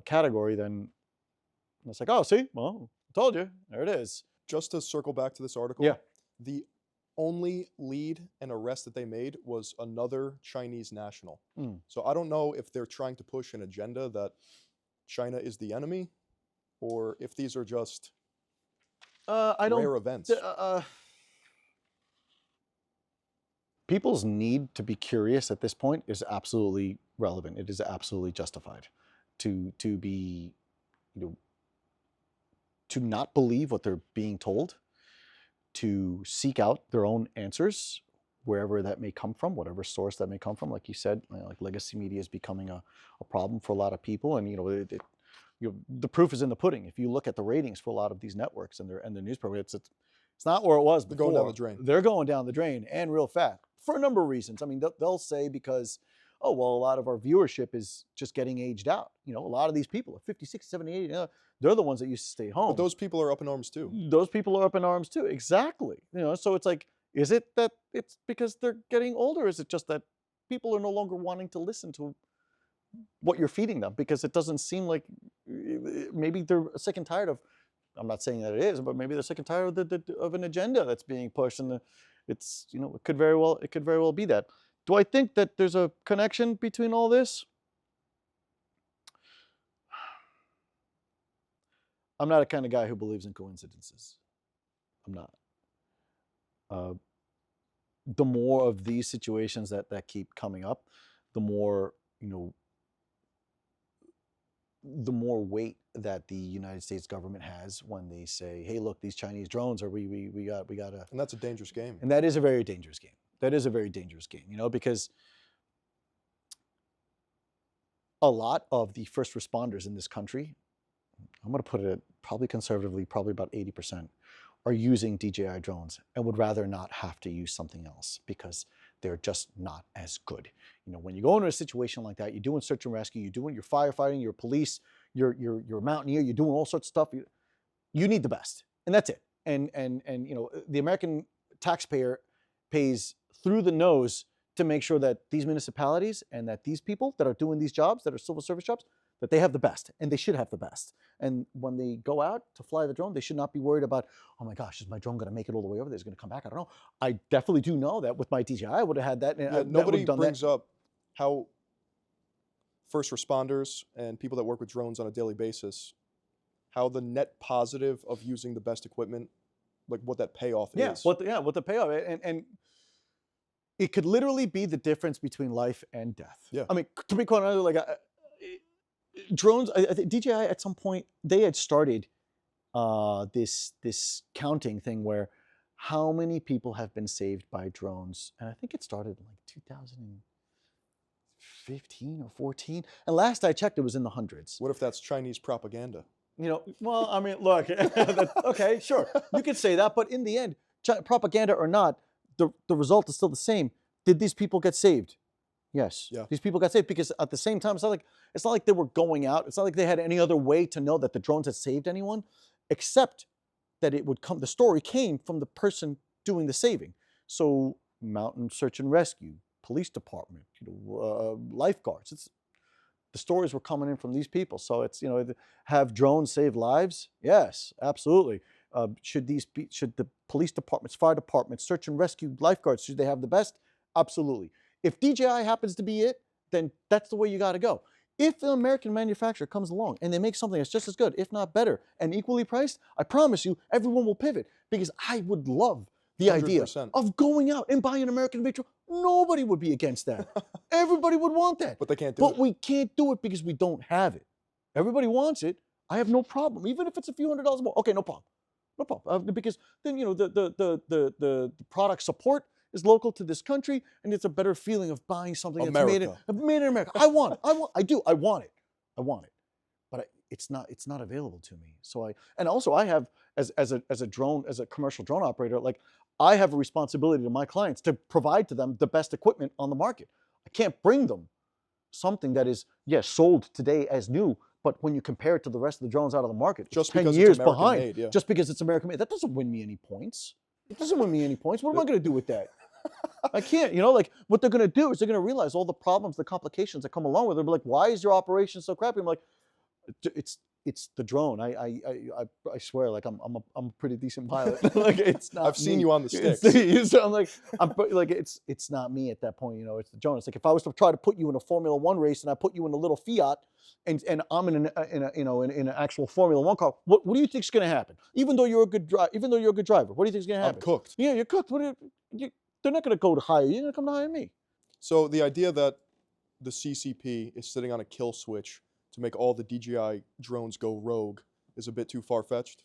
category. Then it's like, oh, see, well, I told you, there it is. Just to circle back to this article, Yeah. the only lead and arrest that they made was another Chinese national. So I don't know if they're trying to push an agenda that China is the enemy, or if these are just rare events. People's need to be curious at this point is absolutely relevant. It is absolutely justified to be, to not believe what they're being told, to seek out their own answers wherever that may come from, whatever source that may come from. Like you said, like legacy media is becoming a problem for a lot of people, and the proof is in the pudding. If you look at the ratings for a lot of these networks and their news programs, it's not where it was before. They're going down the drain. They're going down the drain, and real fast, for a number of reasons. I mean, they'll say because, oh, well, a lot of our viewership is just getting aged out. A lot of these people are 50, 60, 70, 80. They're the ones that used to stay home. But those people are up in arms too. Those people are up in arms too. Exactly. So it's like, is it that it's because they're getting older? Or is it just that people are no longer wanting to listen to what you're feeding them? Because it doesn't seem like, maybe they're sick and tired of, I'm not saying that it is, but maybe they're sick and tired of an agenda that's being pushed, and it's, it could very well be that. Do I think that there's a connection between all this? I'm not a kind of guy who believes in coincidences. I'm not. The more of these situations that keep coming up, the more, the more weight that the United States government has when they say, hey, look, these Chinese drones are, we gotta. And that's a dangerous game. And that is a very dangerous game. That is a very dangerous game, because a lot of the first responders in this country, I'm going to put it probably conservatively, probably about 80%, are using DJI drones and would rather not have to use something else because they're just not as good. When you go into a situation like that, you're doing search and rescue, you're firefighting, you're police, you're a mountaineer, you're doing all sorts of stuff. You need the best, and that's it. And the American taxpayer pays through the nose to make sure that these municipalities and that these people that are doing these jobs, that are civil service jobs, that they have the best, and they should have the best. And when they go out to fly the drone, they should not be worried about, oh my gosh, is my drone going to make it all the way over there? Is it going to come back? I don't know. I definitely do know that with my DJI, I would have had that. And nobody brings up how first responders and people that work with drones on a daily basis, how the net positive of using the best equipment, like what that payoff is. What the payoff, and it could literally be the difference between life and death. Yeah. I mean, to be quite honest, like drones, I think DJI at some point, they had started this counting thing where how many people have been saved by drones, and I think it started in like 2015 or 14, and last I checked, it was in the hundreds. What if that's Chinese propaganda? Well, I mean, look, okay, sure, you could say that, but in the end, propaganda or not, the result is still the same. Did these people get saved? Yes. Yeah. These people got saved because at the same time, it's not like they were going out. It's not like they had any other way to know that the drones had saved anyone, except that the story came from the person doing the saving. So mountain search and rescue, police department, lifeguards. The stories were coming in from these people. So it's, have drones save lives? Yes, absolutely. Should the police departments, fire departments, search and rescue, lifeguards, should they have the best? Absolutely. If DJI happens to be it, then that's the way you got to go. If an American manufacturer comes along and they make something that's just as good, if not better, and equally priced, I promise you, everyone will pivot, because I would love the 100%. Idea of going out and buying an American made drone. Nobody would be against that. Everybody would want that. But they can't do it. But we can't do it because we don't have it. Everybody wants it. I have no problem, even if it's a few $100s more. Okay, no problem. No problem. Because then, the product support is local to this country, and it's a better feeling of buying something that's made in America. I want it. I want it. But it's not available to me. So I have as a commercial drone operator, like I have a responsibility to my clients to provide to them the best equipment on the market. I can't bring them something that is, yes, sold today as new, but when you compare it to the rest of the drones out of the market, Just it's 10 because years it's American behind. made, yeah. Just because it's American made. That doesn't win me any points. It doesn't win me any points. What am I going to do with that? I can't, like what they're going to do is they're going to realize all the problems, the complications that come along with it. They'll be like, why is your operation so crappy? I'm like, it's the drone. I swear, like I'm a pretty decent pilot. Like it's not. I've seen me. you on the sticks. So I'm like it's not me at that point. It's the drone. It's like if I was to try to put you in a Formula One race and I put you in a little Fiat, and I'm in an actual Formula One car. What do you think's going to happen? Even though you're a good driver, what do you think's going to happen? I'm cooked. Yeah, you're cooked. They're not going to go to hire you. They're going to come to hire me. So the idea that the CCP is sitting on a kill switch to make all the DJI drones go rogue is a bit too far-fetched?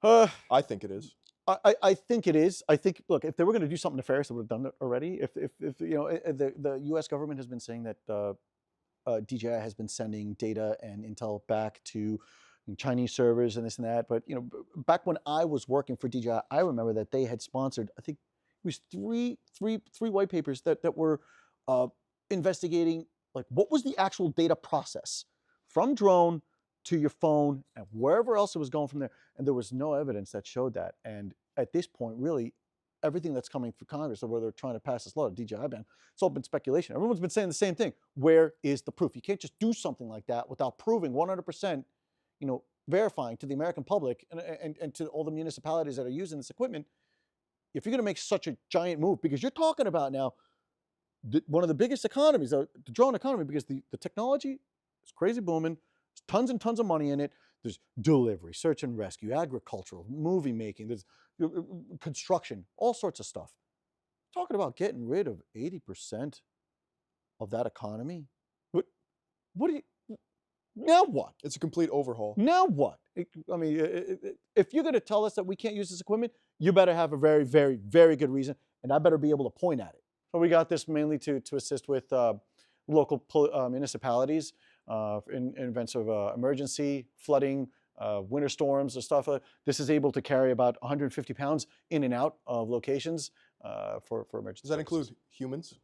I think it is. I think it is. I think, look, if they were going to do something nefarious, they would have done it already. If the U.S. government has been saying that DJI has been sending data and intel back to Chinese servers and this and that. But back when I was working for DJI, I remember that they had sponsored, I think it was three white papers that were investigating like what was the actual data process from drone to your phone and wherever else it was going from there. And there was no evidence that showed that. And at this point, really, everything that's coming through Congress or where they're trying to pass this law, the DJI ban, it's all been speculation. Everyone's been saying the same thing. Where is the proof? You can't just do something like that without proving 100%, verifying to the American public and to all the municipalities that are using this equipment. If you're going to make such a giant move, because you're talking about now one of the biggest economies, the drone economy, because the technology is crazy booming. There's tons and tons of money in it. There's delivery, search and rescue, agricultural, movie making, there's construction, all sorts of stuff. Talking about getting rid of 80% of that economy. What do you, now what? It's a complete overhaul. Now what? If you're going to tell us that we can't use this equipment, you better have a very, very, very good reason, and I better be able to point at it. So we got this mainly to assist with local municipalities in events of emergency, flooding, winter storms, and stuff. This is able to carry about 150 pounds in and out of locations for emergency. Does that include humans?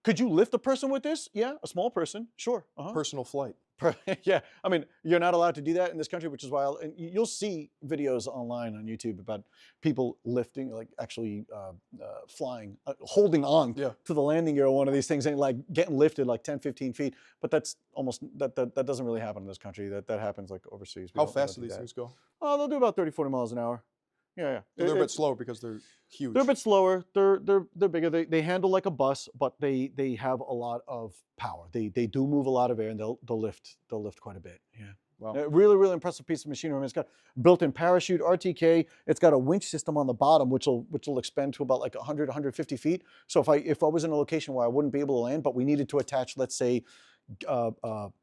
Could you lift a person with this? Yeah, a small person, sure. Personal flight. Yeah, you're not allowed to do that in this country, which is why you'll see videos online on YouTube about people lifting, like actually flying, holding on to the landing gear of one of these things and like getting lifted like 10, 15 feet. But that's almost, that doesn't really happen in this country. That happens like overseas. How fast do these things go? Oh, they'll do about 30, 40 miles an hour. Yeah. They're a bit slower because they're huge. They're a bit slower. They're bigger. They handle like a bus, but they have a lot of power. They do move a lot of air, and they'll lift quite a bit. Yeah. Wow. Really, really impressive piece of machinery. It's got built-in parachute, RTK. It's got a winch system on the bottom, which will expand to about like 100, 150 feet. So if I was in a location where I wouldn't be able to land, but we needed to attach, let's say,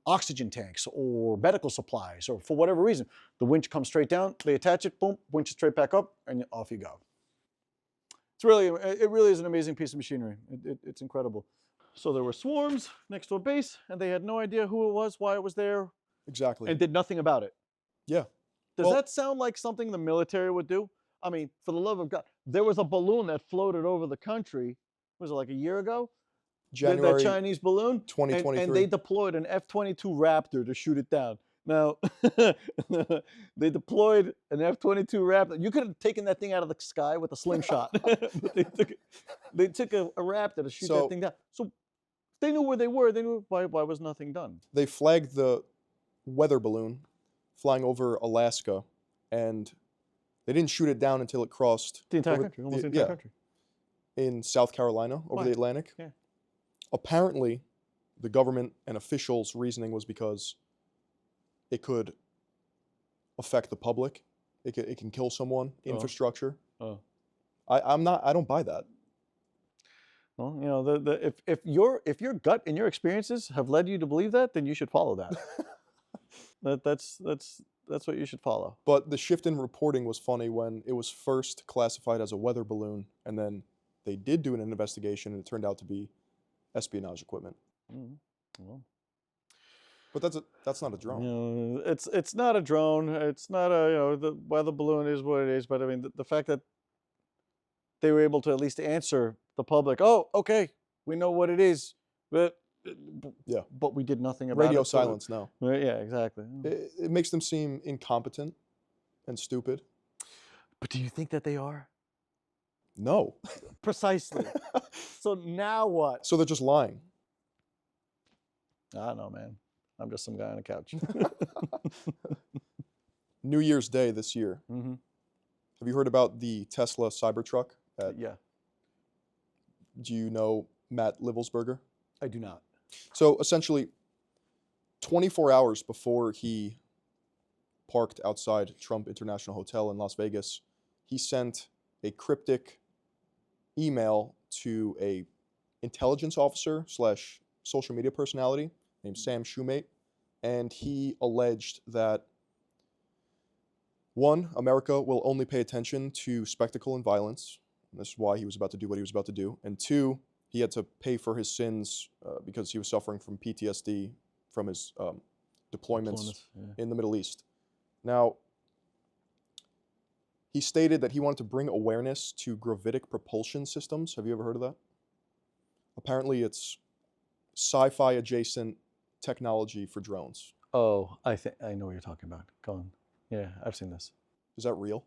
oxygen tanks or medical supplies, or for whatever reason, the winch comes straight down, they attach it, boom, winch it straight back up, and off you go. It really is an amazing piece of machinery. It's incredible. So there were swarms next to a base, and they had no idea who it was, why it was there. Exactly. And did nothing about it. Yeah. Does that sound like something the military would do? I mean, for the love of God, there was a balloon that floated over the country, was it like a year ago? January that Chinese balloon, 2023. and they deployed an F-22 Raptor to shoot it down. Now, they deployed an F-22 Raptor. You could have taken that thing out of the sky with a slingshot. But they took a Raptor to shoot that thing down. So they knew where they were. They knew why was nothing done. They flagged the weather balloon flying over Alaska, and they didn't shoot it down until it crossed the entire country, almost the entire country. In South Carolina, over the Atlantic. Yeah. Apparently, the government and officials' reasoning was because it could affect the public. It can kill someone, infrastructure. I don't buy that. Well, you know, if your gut and your experiences have led you to believe that, then you should follow that. That's what you should follow. But the shift in reporting was funny when it was first classified as a weather balloon, and then they did do an investigation, and it turned out to be espionage equipment. Well, but that's not a drone. You know, it's not a drone. It's not a the weather balloon is what it is. But I mean, the fact that they were able to at least answer the public, oh, okay, we know what it is, but Yeah. But we did nothing about Radio it. silence now. Right, yeah, exactly. It makes them seem incompetent and stupid. But do you think that they are? No. Precisely. So now what? So they're just lying. I don't know, man. I'm just some guy on a couch. New Year's Day this year. Mm-hmm. Have you heard about the Tesla Cybertruck? Yeah. Do you know Matt Livelsberger? I do not. So essentially, 24 hours before he parked outside Trump International Hotel in Las Vegas, he sent a cryptic email to a intelligence officer / social media personality named Sam Shoemate, and he alleged that, one, America will only pay attention to spectacle and violence. And this is why he was about to do what he was about to do. And two, he had to pay for his sins because he was suffering from PTSD from his deployments in the Middle East. Now, he stated that he wanted to bring awareness to gravitic propulsion systems. Have you ever heard of that? Apparently, it's sci-fi adjacent technology for drones. Oh, I know what you're talking about. Go on. Yeah, I've seen this. Is that real?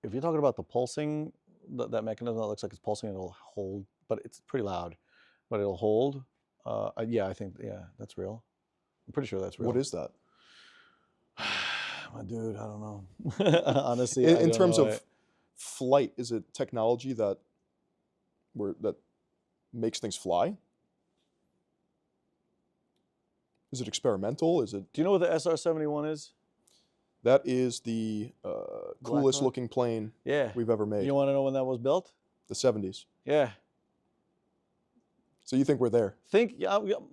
If you're talking about the pulsing, that mechanism that looks like it's pulsing, it'll hold, but it's pretty loud. But it'll hold. Yeah, I think, yeah, that's real. I'm pretty sure that's real. What is that? My dude, I don't know. Honestly, in terms of flight, is it technology that makes things fly? Is it experimental? Is it? Do you know what the SR-71 is? That is the coolest looking plane we've ever made. You want to know when that was built? The 70s. Yeah. So you think we're there?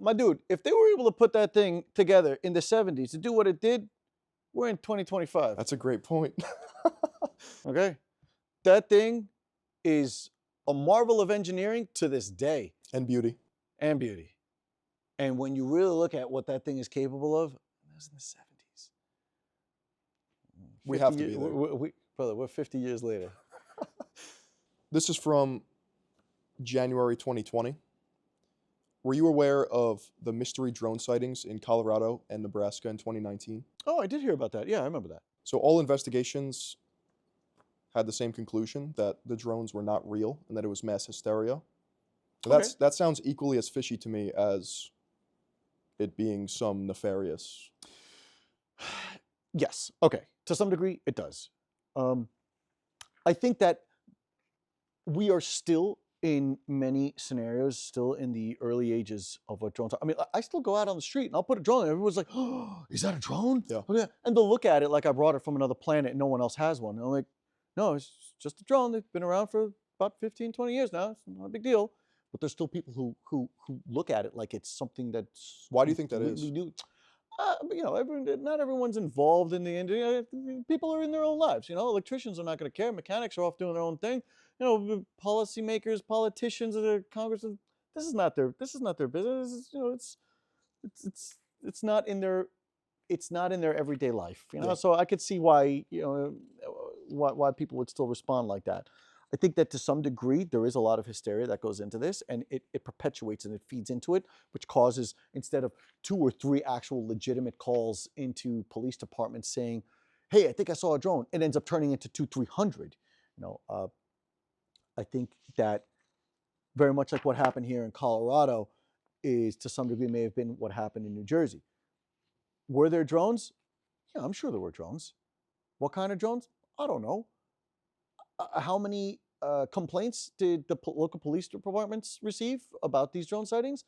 My dude, if they were able to put that thing together in the 70s to do what it did, we're in 2025. That's a great point. Okay? That thing is a marvel of engineering to this day. And beauty. And beauty. And when you really look at what that thing is capable of, that was in the 70s. We have to be there. Brother, we're 50 years later. This is from January 2020. Were you aware of the mystery drone sightings in Colorado and Nebraska in 2019? Oh, I did hear about that. Yeah, I remember that. So all investigations had the same conclusion, that the drones were not real and that it was mass hysteria. So that sounds equally as fishy to me as it being some nefarious. Yes. Okay. To some degree, it does. I think that we are still, in many scenarios, still in the early ages of what drones are. I mean, I still go out on the street and I'll put a drone and everyone's like, oh, is that a drone? Yeah. Oh, yeah. And they'll look at it like I brought it from another planet and no one else has one. And I'm like, no, it's just a drone. They've been around for about 15, 20 years now. It's not a big deal. But there's still people who look at it like it's something that's... Why do you think that is? You know, not everyone's involved in the industry. People are in their own lives. You know, electricians are not going to care. Mechanics are off doing their own thing. You know, policymakers, politicians, Congress. This is not their business. You know, it's not in their everyday life. You know, Yeah. so I could see why why people would still respond like that. I think that to some degree, there is a lot of hysteria that goes into this, and it perpetuates and it feeds into it, which causes, instead of 2 or 3 actual legitimate calls into police departments saying, hey, I think I saw a drone, it ends up turning into 200-300. You know, I think that very much like what happened here in Colorado is, to some degree, may have been what happened in New Jersey. Were there drones? Yeah, I'm sure there were drones. What kind of drones? I don't know. How many complaints did the local police departments receive about these drone sightings?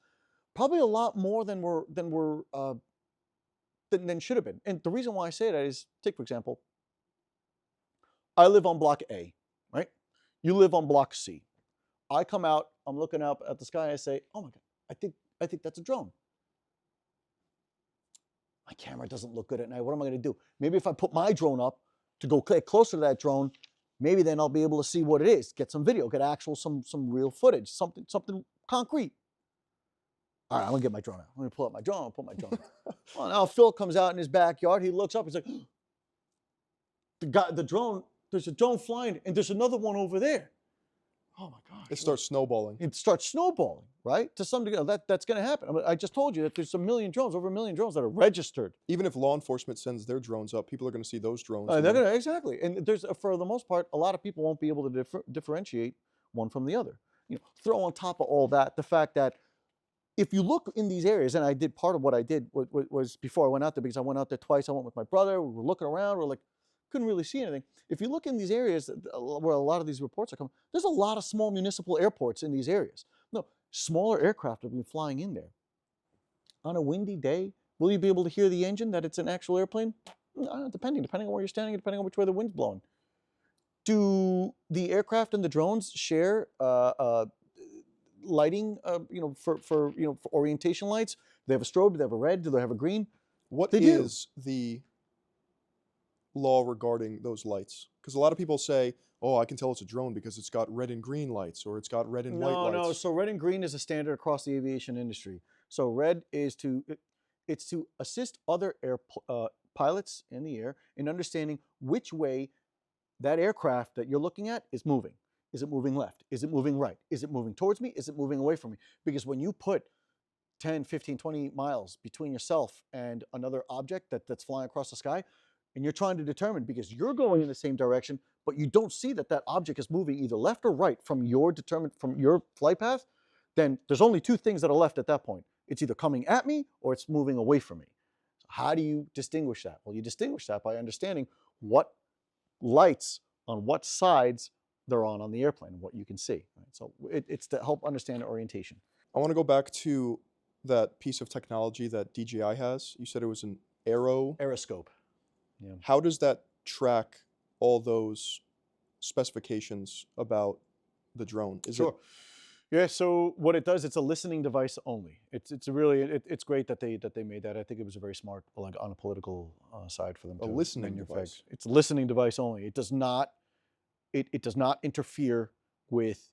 Probably a lot more than should have been. And the reason why I say that is, take for example, I live on block A, right? You live on block C. I come out, I'm looking up at the sky, and I say, oh my God, I think that's a drone. My camera doesn't look good at night. What am I going to do? Maybe if I put my drone up to go closer to that drone, maybe then I'll be able to see what it is, get some video, get some real footage, something concrete. All right, I'm gonna get my drone out. I'm gonna pull out my drone. I'll put my drone out. Well, now Phil comes out in his backyard. He looks up. He's like, the drone. There's a drone flying, and there's another one over there. oh my gosh. It starts snowballing. It starts snowballing, right? To some degree, that's going to happen. I mean, I just told you that there's a million drones, over a million drones that are registered. Even if law enforcement sends their drones up, people are going to see those drones. They're gonna, exactly. And there's, for the most part, a lot of people won't be able to differentiate one from the other. You know, throw on top of all that the fact that if you look in these areas, and I did part of what I did was before I went out there, because I went out there twice. I went with my brother. We were looking around. We're like, couldn't really see anything. If you look in these areas where a lot of these reports are coming, there's a lot of small municipal airports in these areas. No, smaller aircraft have been flying in there. On a windy day, will you be able to hear the engine that it's an actual airplane? Depending on where you're standing, depending on which way the wind's blowing. Do the aircraft and the drones share lighting? For orientation lights, do they have a strobe? Do they have a red? Do they have a green? What is the law regarding those lights? Because a lot of people say, oh, I can tell it's a drone because it's got red and green lights, or it's got red and white lights. No. So red and green is a standard across the aviation industry. So red is to assist other pilots in the air in understanding which way that aircraft that you're looking at is moving. Is it moving left? Is it moving right? Is it moving towards me? Is it moving away from me? Because when you put 10, 15, 20 miles between yourself and another object that's flying across the sky, and you're trying to determine, because you're going in the same direction, but you don't see that object is moving either left or right from your flight path, then there's only two things that are left at that point. It's either coming at me or it's moving away from me. So how do you distinguish that? Well, you distinguish that by understanding what lights on what sides they're on the airplane, and what you can see. Right? So it's to help understand orientation. I want to go back to that piece of technology that DJI has. You said it was an aeroscope. Yeah. How does that track all those specifications about the drone? Yeah, so what it does, it's a listening device only. It's great that they made that. I think it was a very smart, like, on a political side for them to listening device. It's a listening device only. It does not interfere with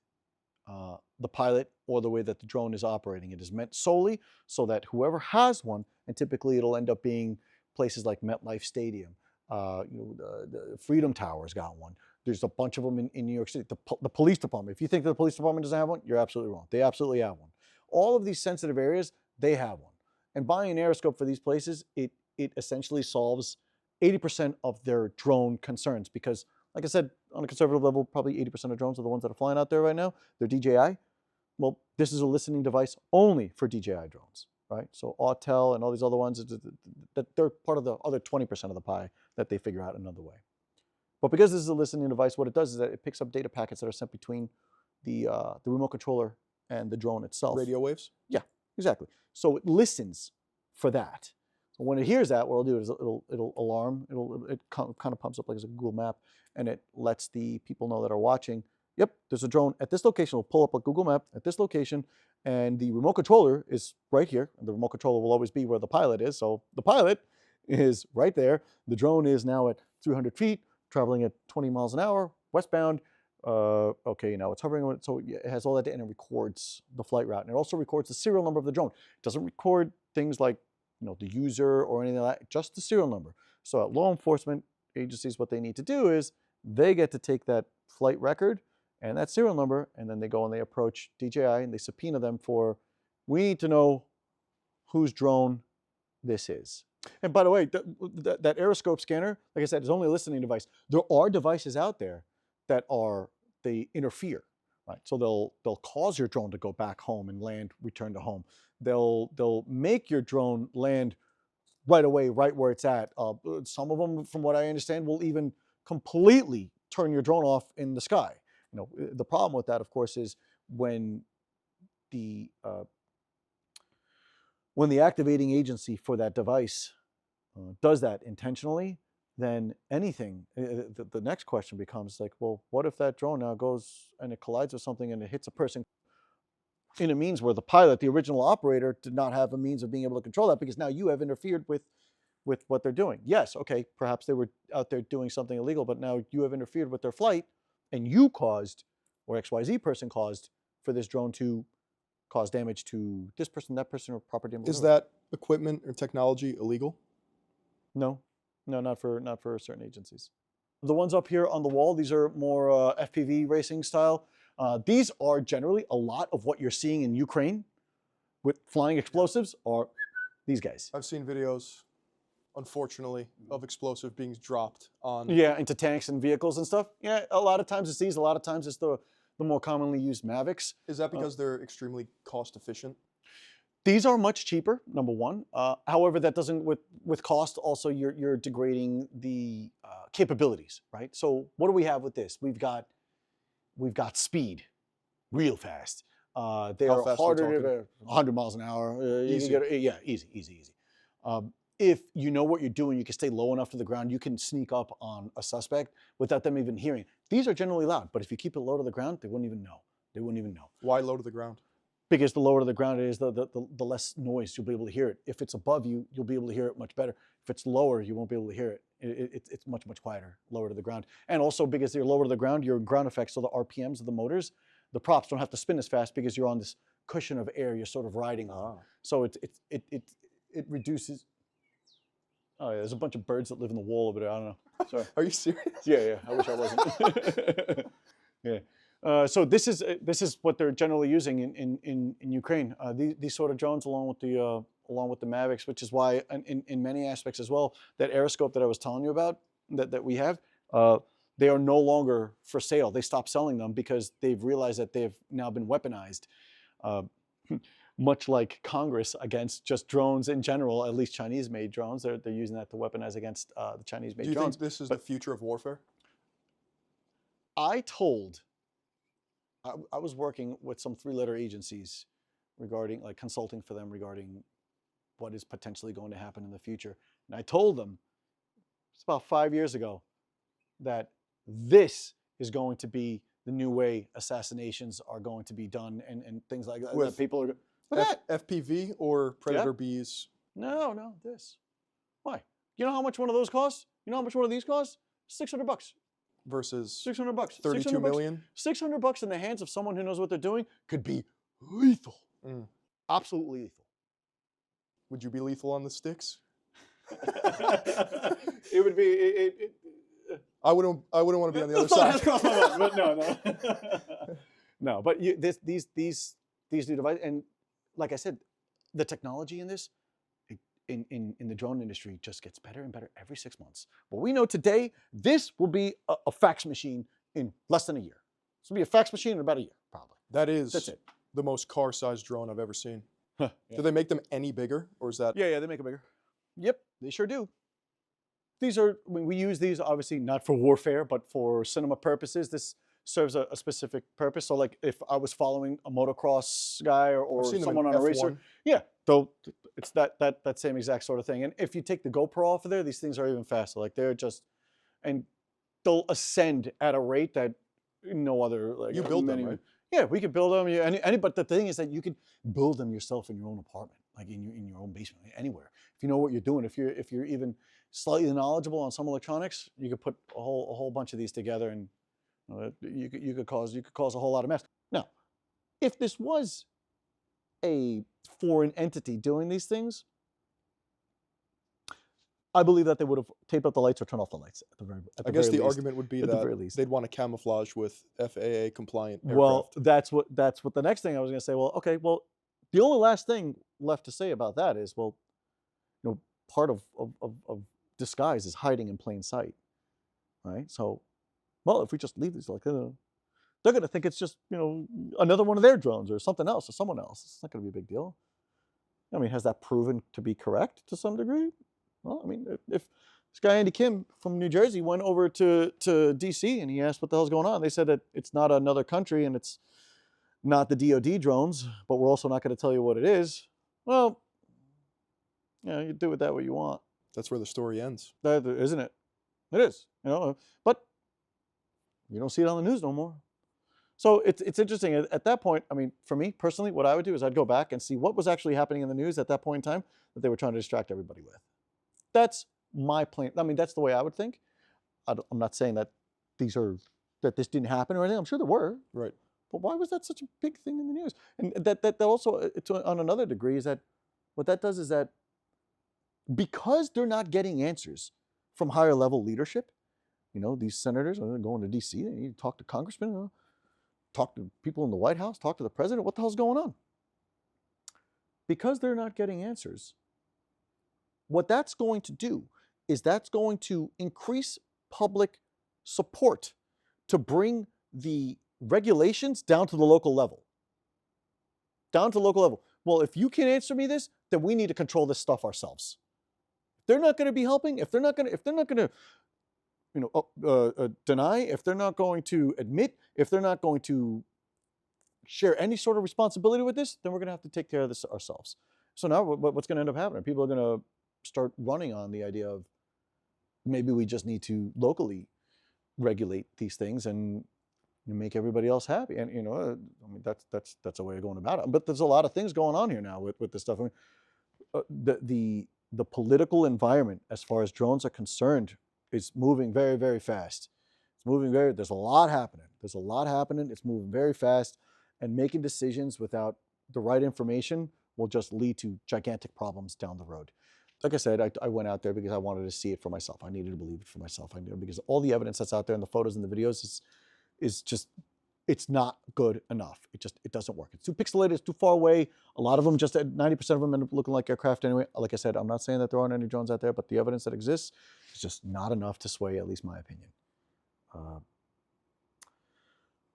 the pilot or the way that the drone is operating. It is meant solely so that whoever has one, and typically it'll end up being places like MetLife Stadium, the Freedom Tower's got one. There's a bunch of them in New York City. The police department. If you think the police department doesn't have one, you're absolutely wrong. They absolutely have one. All of these sensitive areas, they have one. And buying an aeroscope for these places, it essentially solves 80% of their drone concerns, because, like I said, on a conservative level, probably 80% of drones are the ones that are flying out there right now. They're DJI. Well, this is a listening device only for DJI drones, right? So Autel and all these other ones, they're part of the other 20% of the pie that they figure out another way. But because this is a listening device, what it does is that it picks up data packets that are sent between the remote controller and the drone itself. Radio waves? Yeah, exactly. So it listens for that. So when it hears that, what it'll do is it'll alarm. It kind of pumps up like as a Google map, and it lets the people know that are watching, yep, there's a drone at this location. It'll pull up a Google map at this location, and the remote controller is right here. And the remote controller will always be where the pilot is. So the pilot is right there. The drone is now at 300 feet. Traveling at 20 miles an hour, westbound. Okay, now it's hovering, so it has all that data, and it records the flight route. And it also records the serial number of the drone. It doesn't record things like, the user or anything like that, just the serial number. So at law enforcement agencies, what they need to do is they get to take that flight record and that serial number, and then they go and they approach DJI and they subpoena them for, we need to know whose drone this is. And by the way, that aeroscope scanner, like I said, is only a listening device. There are devices out there that they interfere, right? So they'll cause your drone to go back home and land, return to home. They'll make your drone land right away, right where it's at. Some of them, from what I understand, will even completely turn your drone off in the sky. The problem with that, of course, is when the activating agency for that device does that intentionally, then anything, the next question becomes like, well, what if that drone now goes and it collides with something and it hits a person in a means where the pilot, the original operator, did not have a means of being able to control that, because now you have interfered with what they're doing. Yes, okay, perhaps they were out there doing something illegal, but now you have interfered with their flight, and you caused, or XYZ person caused, for this drone to cause damage to this person, that person, or property damage. Is that equipment or technology illegal? No, not for certain agencies. The ones up here on the wall, these are more FPV racing style. These are generally a lot of what you're seeing in Ukraine with flying explosives are these guys. I've seen videos, unfortunately, of explosive being dropped on. Yeah, into tanks and vehicles and stuff. Yeah, a lot of times it's these. A lot of times it's the more commonly used Mavics. Is that because they're extremely cost efficient? These are much cheaper, number one. However, that doesn't, with cost, also you're degrading the capabilities, right? So what do we have with this? We've got speed, real fast. They How are fast harder to 100 miles an hour. Easy. Easy. If you know what you're doing, you can stay low enough to the ground, you can sneak up on a suspect without them even hearing. These are generally loud, but if you keep it low to the ground, they wouldn't even know. They wouldn't even know. Why low to the ground? Because the lower to the ground it is, the less noise you'll be able to hear it. If it's above you, you'll be able to hear it much better. If it's lower, you won't be able to hear it. It's much quieter, lower to the ground. And also because you're lower to the ground, your ground effects, so the RPMs of the motors, the props don't have to spin as fast because you're on this cushion of air you're sort of riding on. So it reduces. Oh yeah, there's a bunch of birds that live in the wall over there. I don't know. Sorry. Are you serious? Yeah. I wish I wasn't. Yeah. So this is what they're generally using in Ukraine. These sort of drones, along with the Mavics, which is why in many aspects as well, that aeroscope that I was telling you about that we have, they are no longer for sale. They stopped selling them because they've realized that they've now been weaponized. Much like Congress against just drones in general, at least Chinese-made drones, they're using that to weaponize against the Chinese-made drones. Do you think this is the future of warfare? I was working with some 3-letter agencies regarding, like, consulting for them regarding what is potentially going to happen in the future. And I told them, it's about 5 years ago, that this is going to be the new way assassinations are going to be done and things like that. With people are FPV or Predator Bs? No, this. Why? You know how much one of those costs? You know how much one of these costs? $600. Versus $600. 32 million? $600 in the hands of someone who knows what they're doing could be lethal. Absolutely lethal. Would you be lethal on the sticks? It would be. I wouldn't want to be on the other side. But no. No, but these new devices, and like I said, the technology in this, in the drone industry, just gets better and better every 6 months. But we know today, this will be a fax machine in less than a year. This will be a fax machine in about a year, probably. That's it. The most car-sized drone I've ever seen. Yeah. Do they make them any bigger, or is that? Yeah, they make them bigger. Yep, they sure do. These are, we use these obviously not for warfare, but for cinema purposes. This serves a specific purpose. So like if I was following a motocross guy or someone on a racer, yeah, though it's that same exact sort of thing. And if you take the GoPro off of there, these things are even faster. Like they're just, and they'll ascend at a rate that no other. Like, you build them, right? Yeah, we could build them. Yeah, but the thing is that you could build them yourself in your own apartment, like in your own basement, anywhere. If you know what you're doing, if you're even slightly knowledgeable on some electronics, you could put a whole bunch of these together, and you could cause a whole lot of mess. Now, if this was a foreign entity doing these things, I believe that they would have taped up the lights or turned off the lights at the very least. I guess the argument would be that they'd want to camouflage with FAA compliant aircraft. Well, that's what the next thing I was going to say. Well, okay, well, the only last thing left to say about that is, well, part of disguise is hiding in plain sight, right? So, well, if we just leave these like they're going to think it's just another one of their drones or something else or someone else. It's not going to be a big deal. I mean, has that proven to be correct to some degree? Well, I mean, if this guy Andy Kim from New Jersey went over to DC and he asked what the hell's going on, they said that it's not another country and it's not the DoD drones, but we're also not going to tell you what it is. Well, you do with that what you want. That's where the story ends. Isn't it? It is. But you don't see it on the news no more. So it's interesting. At that point, I mean, for me personally, what I would do is I'd go back and see what was actually happening in the news at that point in time that they were trying to distract everybody with. That's my plan. I mean, that's the way I would think. I'm not saying that that this didn't happen or anything. I'm sure there were. Right. But why was that such a big thing in the news? And that also, on another degree, is that what that does is that because they're not getting answers from higher level leadership, these senators are going to DC, they need to talk to congressmen. talk to people in the White House, talk to the president. What the hell's going on? Because they're not getting answers, what that's going to do is that's going to increase public support to bring the regulations down to the local level. Down to the local level. Well, if you can't answer me this, then we need to control this stuff ourselves. If they're not going to be helping, if they're not going to, deny, if they're not going to admit, if they're not going to share any sort of responsibility with this, then we're going to have to take care of this ourselves. So now what's going to end up happening? People are going to start running on the idea of maybe we just need to locally regulate these things and make everybody else happy. And I mean that's a way of going about it. But there's a lot of things going on here now with this stuff. I mean, the political environment as far as drones are concerned is moving very, very fast. It's moving there's a lot happening. There's a lot happening. It's moving very fast, and making decisions without the right information will just lead to gigantic problems down the road. Like I said, I went out there because I wanted to see it for myself. I needed to believe it for myself. I knew because all the evidence that's out there in the photos and the videos is just, it's not good enough. It doesn't work. It's too pixelated. It's too far away. A lot of them, just 90% of them end up looking like aircraft anyway. Like I said, I'm not saying that there aren't any drones out there, but the evidence that exists is just not enough to sway at least my opinion.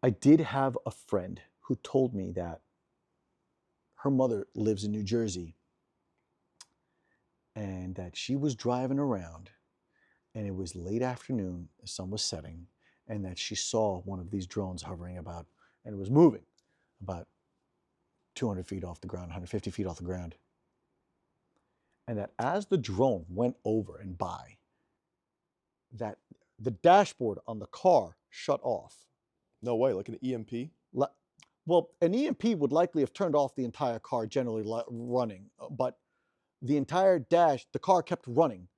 I did have a friend who told me that her mother lives in New Jersey, and that she was driving around and it was late afternoon, the sun was setting, and that she saw one of these drones hovering about, and it was moving about 200 feet off the ground, 150 feet off the ground. And that as the drone went over and by, that the dashboard on the car shut off. No way, like an EMP? Well, an EMP would likely have turned off the entire car generally running, but the entire the car kept running,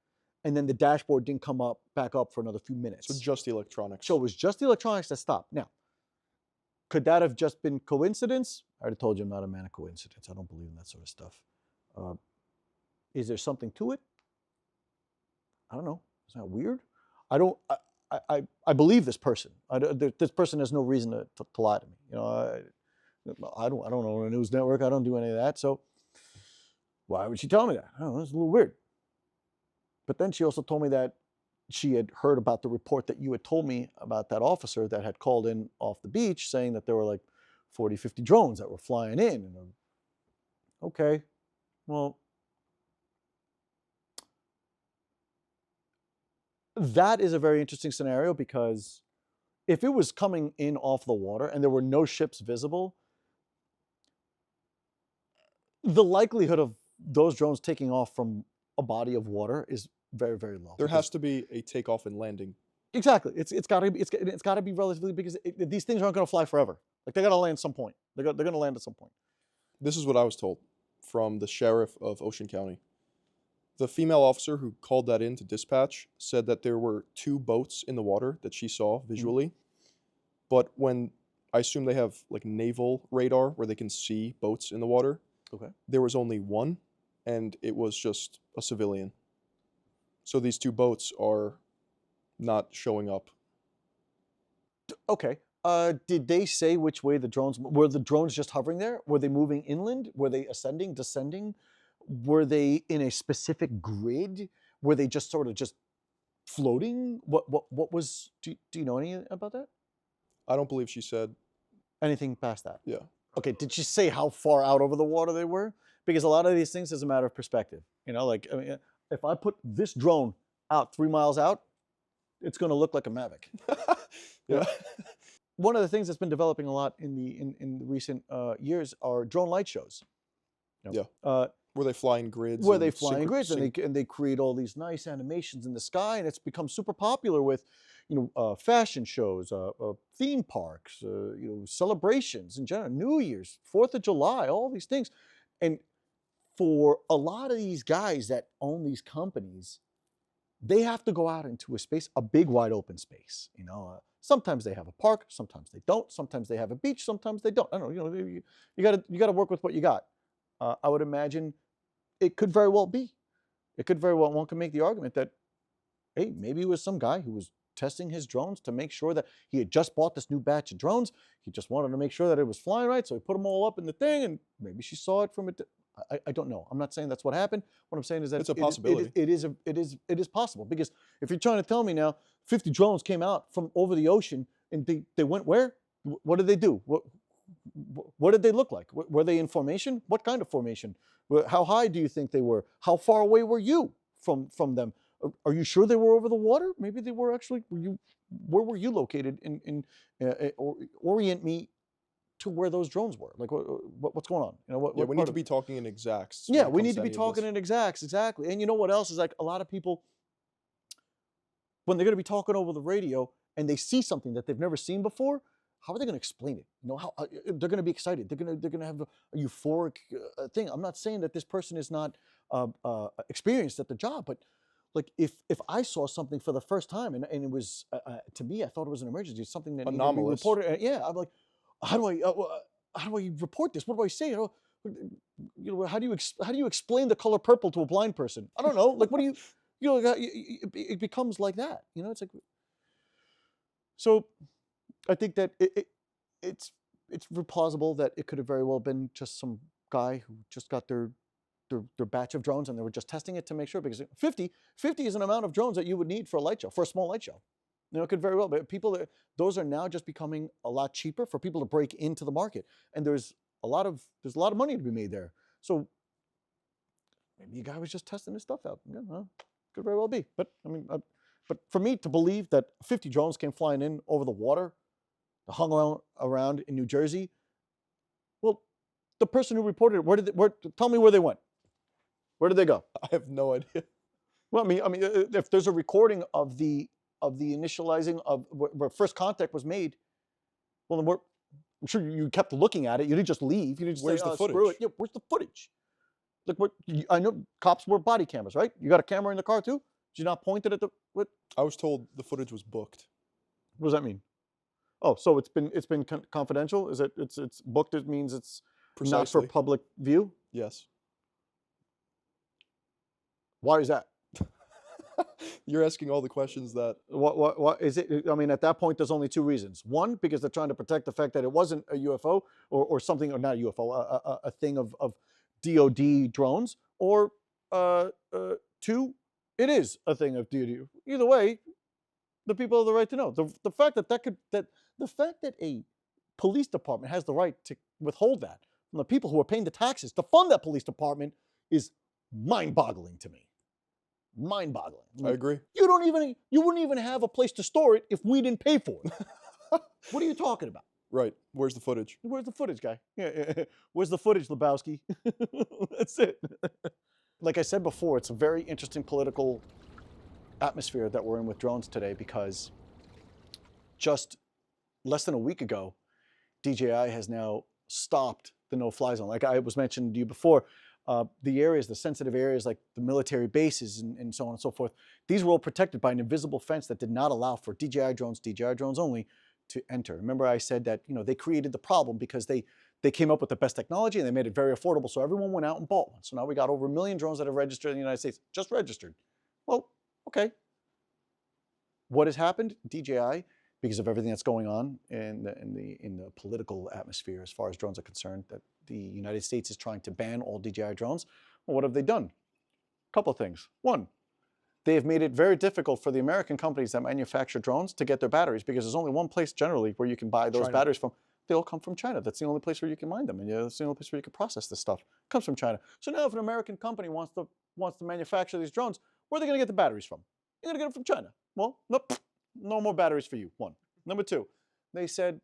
and then the dashboard didn't come back up for another few minutes. So just the electronics. So it was just the electronics that stopped. Now, could that have just been coincidence? I already told you I'm not a man of coincidence. I don't believe in that sort of stuff. Is there something to it? I don't know. Is that weird? I believe this person. This person has no reason to lie to me. I don't own a news network. I don't do any of that. So why would she tell me that? I don't know. It's a little weird. But then she also told me that she had heard about the report that you had told me about that officer that had called in off the beach saying that there were like 40, 50 drones that were flying in. And okay, well, that is a very interesting scenario, because if it was coming in off the water and there were no ships visible, the likelihood of those drones taking off from a body of water is very, very low. There has to be a takeoff and landing. Exactly. It's got to be relatively, because these things aren't going to fly forever. Like, they got to land at some point. They're going to land at some point. This is what I was told from the sheriff of Ocean County. The female officer who called that in to dispatch said that there were 2 boats in the water that she saw visually. But when, I assume they have like naval radar where they can see boats in the water. Okay. There was only one, and it was just a civilian. So these 2 boats are not showing up. Okay. Did they say which way the drones were? The drones just hovering there? Were they moving inland? Were they ascending, descending? Were they in a specific grid? Were they just sort of just floating? What was? Do you know anything about that? I don't believe she said anything past that. Yeah. Okay. Did she say how far out over the water they were? Because a lot of these things is a matter of perspective. Like, I mean, if I put this drone out 3 miles out, it's going to look like a Mavic. Yeah. One of the things that's been developing a lot in the recent years are drone light shows. Yeah. Where they fly in grids. Where they fly in grids, and they create all these nice animations in the sky, and it's become super popular with, fashion shows, theme parks, celebrations in general, New Year's, 4th of July, all these things. And for a lot of these guys that own these companies, they have to go out into a space, a big wide open space. Sometimes they have a park, sometimes they don't. Sometimes they have a beach, sometimes they don't. I don't know. You got to work with what you got. I would imagine it could very well be. It could very well, one can make the argument that, hey, maybe it was some guy who was testing his drones to make sure that he had just bought this new batch of drones. He just wanted to make sure that it was flying right, so he put them all up in the thing, and maybe she saw it from I don't know. I'm not saying that's what happened. What I'm saying is that it's a possibility. It is possible, because if you're trying to tell me now 50 drones came out from over the ocean and they went where? What did they do? What did they look like? Were they in formation? What kind of formation? How high do you think they were? How far away were you from them? Are you sure they were over the water? Maybe they were actually. Where were you located? Orient me to where those drones were. Like what's going on? You know, we need to be talking in exacts. Yeah, we need to be talking in exacts, exactly. And you know what else is like a lot of people, when they're going to be talking over the radio and they see something that they've never seen before, how are they going to explain it? You know, how they're going to be excited. They're going to have a euphoric thing. I'm not saying that this person is not experienced at the job, but like if I saw something for the first time and it was to me, I thought it was an emergency, something that needed to be reported. Yeah, I'm like, how do I report this? What do I say? You know, how do you explain the color purple to a blind person? I don't know. Like, what do you know? It becomes like that. You know, it's like. So, I think that it's plausible that it could have very well been just some guy who just got their batch of drones and they were just testing it to make sure, because 50 is an amount of drones that you would need for a light show, for a small light show. You know, it could very well be. Those are now just becoming a lot cheaper for people to break into the market, and there's a lot of money to be made there. So maybe a guy was just testing his stuff out. Yeah, well, could very well be. But I mean, but for me to believe that 50 drones came flying in over the water, hung around in New Jersey, well, the person who reported it, tell me where they went. Where did they go? I have no idea. Well, I mean, if there's a recording of the initializing of where first contact was made, well, then I'm sure you kept looking at it. You didn't just leave. You didn't just Where's say, the footage? Screw it. Yeah, where's the footage? Like I know cops wear body cameras, right? You got a camera in the car too? Did you not point it at the what? I was told the footage was booked. What does that mean? Oh, so it's been confidential? Is it it's booked? It means it's not for public view? Yes. Why is that? You're asking all the questions that. What is it? I mean, at that point, there's only two reasons. One, because they're trying to protect the fact that it wasn't a UFO or something, or not a UFO, a thing of DoD drones, or two, it is a thing of DoD. Either way, the people have the right to know. The fact that a police department has the right to withhold that from the people who are paying the taxes to fund that police department is mind-boggling to me. Mind-boggling. I agree. You wouldn't even have a place to store it if we didn't pay for it. What are you talking about? Right. Where's the footage? Where's the footage, guy? Yeah. Where's the footage, Lebowski? That's it. Like I said before, it's a very interesting political atmosphere that we're in with drones today, because just less than a week ago, DJI has now stopped the no-fly zone. Like I was mentioning to you before, the sensitive areas like the military bases and so on and so forth, these were all protected by an invisible fence that did not allow for DJI drones only, to enter. Remember I said that, you know, they created the problem because they came up with the best technology and they made it very affordable, so everyone went out and bought one. So now we got over 1 million drones that have registered in the United States, just registered. Well, okay. What has happened? DJI, because of everything that's going on in the political atmosphere as far as drones are concerned, that the United States is trying to ban all DJI drones. Well, what have they done? A couple of things. One, they have made it very difficult for the American companies that manufacture drones to get their batteries, because there's only one place generally where you can buy those batteries from. They all come from China. That's the only place where you can mine them, and that's the only place where you can process this stuff. It comes from China. So now if an American company wants to manufacture these drones, where are they going to get the batteries from? You're going to get them from China. Well, nope, no more batteries for you, one. Number two, they said,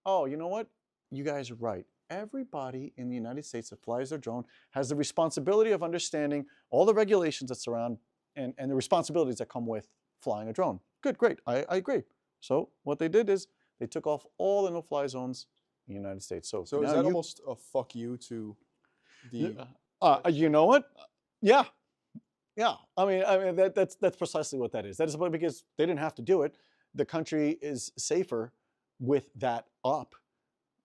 oh, you know what? You guys are right. Everybody in the United States that flies their drone has the responsibility of understanding all the regulations that surround and the responsibilities that come with flying a drone. Good, great, I agree. So what they did is they took off all the no-fly zones in the United States. So is that almost a fuck you to the... you know what? Yeah. Yeah, I mean that's precisely what that is. That is because they didn't have to do it. The country is safer with that up,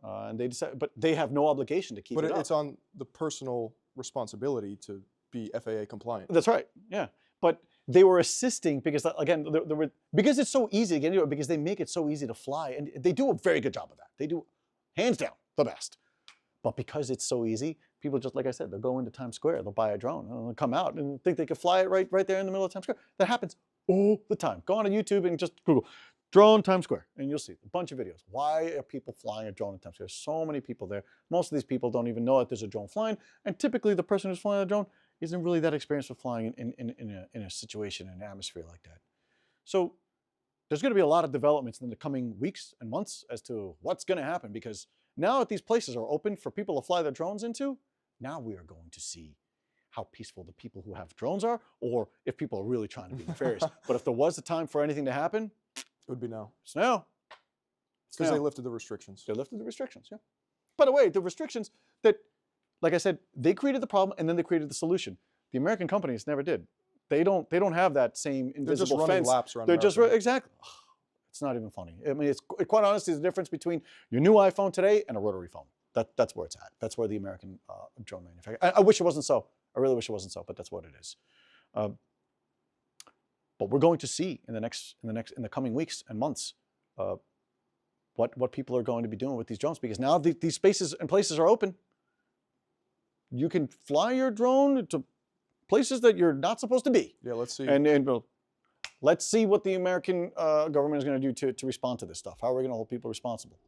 and they decided, but they have no obligation to keep it up. But it's on the personal responsibility to be FAA compliant. That's right. Yeah, but they were assisting because, again, there were, because it's so easy to get into it, because they make it so easy to fly, and they do a very good job of that. They do, hands down, the best. But because it's so easy, people just, like I said, they'll go into Times Square, they'll buy a drone, and they'll come out and think they could fly it right there in the middle of Times Square. That happens all the time. Go on to YouTube and just Google drone Times Square, and you'll see a bunch of videos. Why are people flying a drone in Times Square? There's so many people there. Most of these people don't even know that there's a drone flying, and typically the person who's flying the drone isn't really that experienced with flying in a situation, in an atmosphere like that. So there's going to be a lot of developments in the coming weeks and months as to what's going to happen, because now that these places are open for people to fly their drones into, now we are going to see how peaceful the people who have drones are, or if people are really trying to be nefarious. But if there was a time for anything to happen, it would be now. It's now. Because they lifted the restrictions. They lifted the restrictions, yeah. By the way, the restrictions that, like I said, they created the problem and then they created the solution. The American companies never did. They don't have that same invisible fence. They're just running laps around They're just America. exactly. It's not even funny. I mean, it's quite honestly the difference between your new iPhone today and a rotary phone. That's where it's at. That's where the American drone manufacturer. I wish it wasn't so. I really wish it wasn't so, but that's what it is. But we're going to see in the coming weeks and months what people are going to be doing with these drones, because now these spaces and places are open. You can fly your drone to places that you're not supposed to be. Yeah, let's see. And let's see what the American government is going to do to respond to this stuff. How are we going to hold people responsible?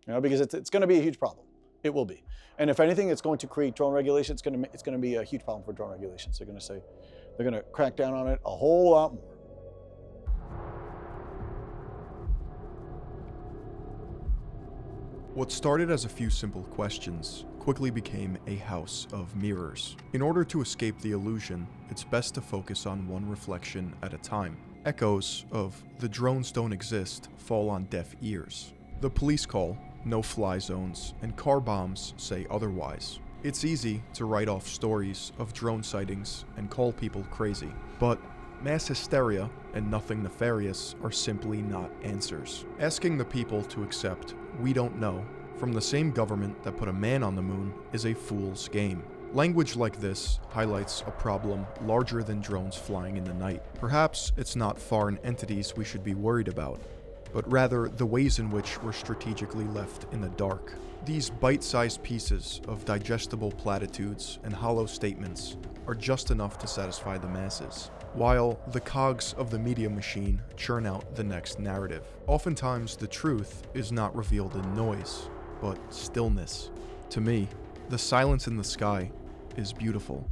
You know, because it's going to be a huge problem. It will be. And if anything, it's going to create drone regulation. It's going to be a huge problem for drone regulations. They're going to say, they're going to crack down on it a whole lot more. What started as a few simple questions quickly became a house of mirrors. In order to escape the illusion, it's best to focus on one reflection at a time. Echoes of "the drones don't exist" fall on deaf ears. The police call, no-fly zones, and car bombs say otherwise. It's easy to write off stories of drone sightings and call people crazy, but mass hysteria and nothing nefarious are simply not answers. Asking the people to accept "we don't know" from the same government that put a man on the moon is a fool's game. Language like this highlights a problem larger than drones flying in the night. Perhaps it's not foreign entities we should be worried about, but rather the ways in which we're strategically left in the dark. These bite-sized pieces of digestible platitudes and hollow statements are just enough to satisfy the masses, while the cogs of the media machine churn out the next narrative. Oftentimes, the truth is not revealed in noise, but stillness. To me, the silence in the sky is beautiful.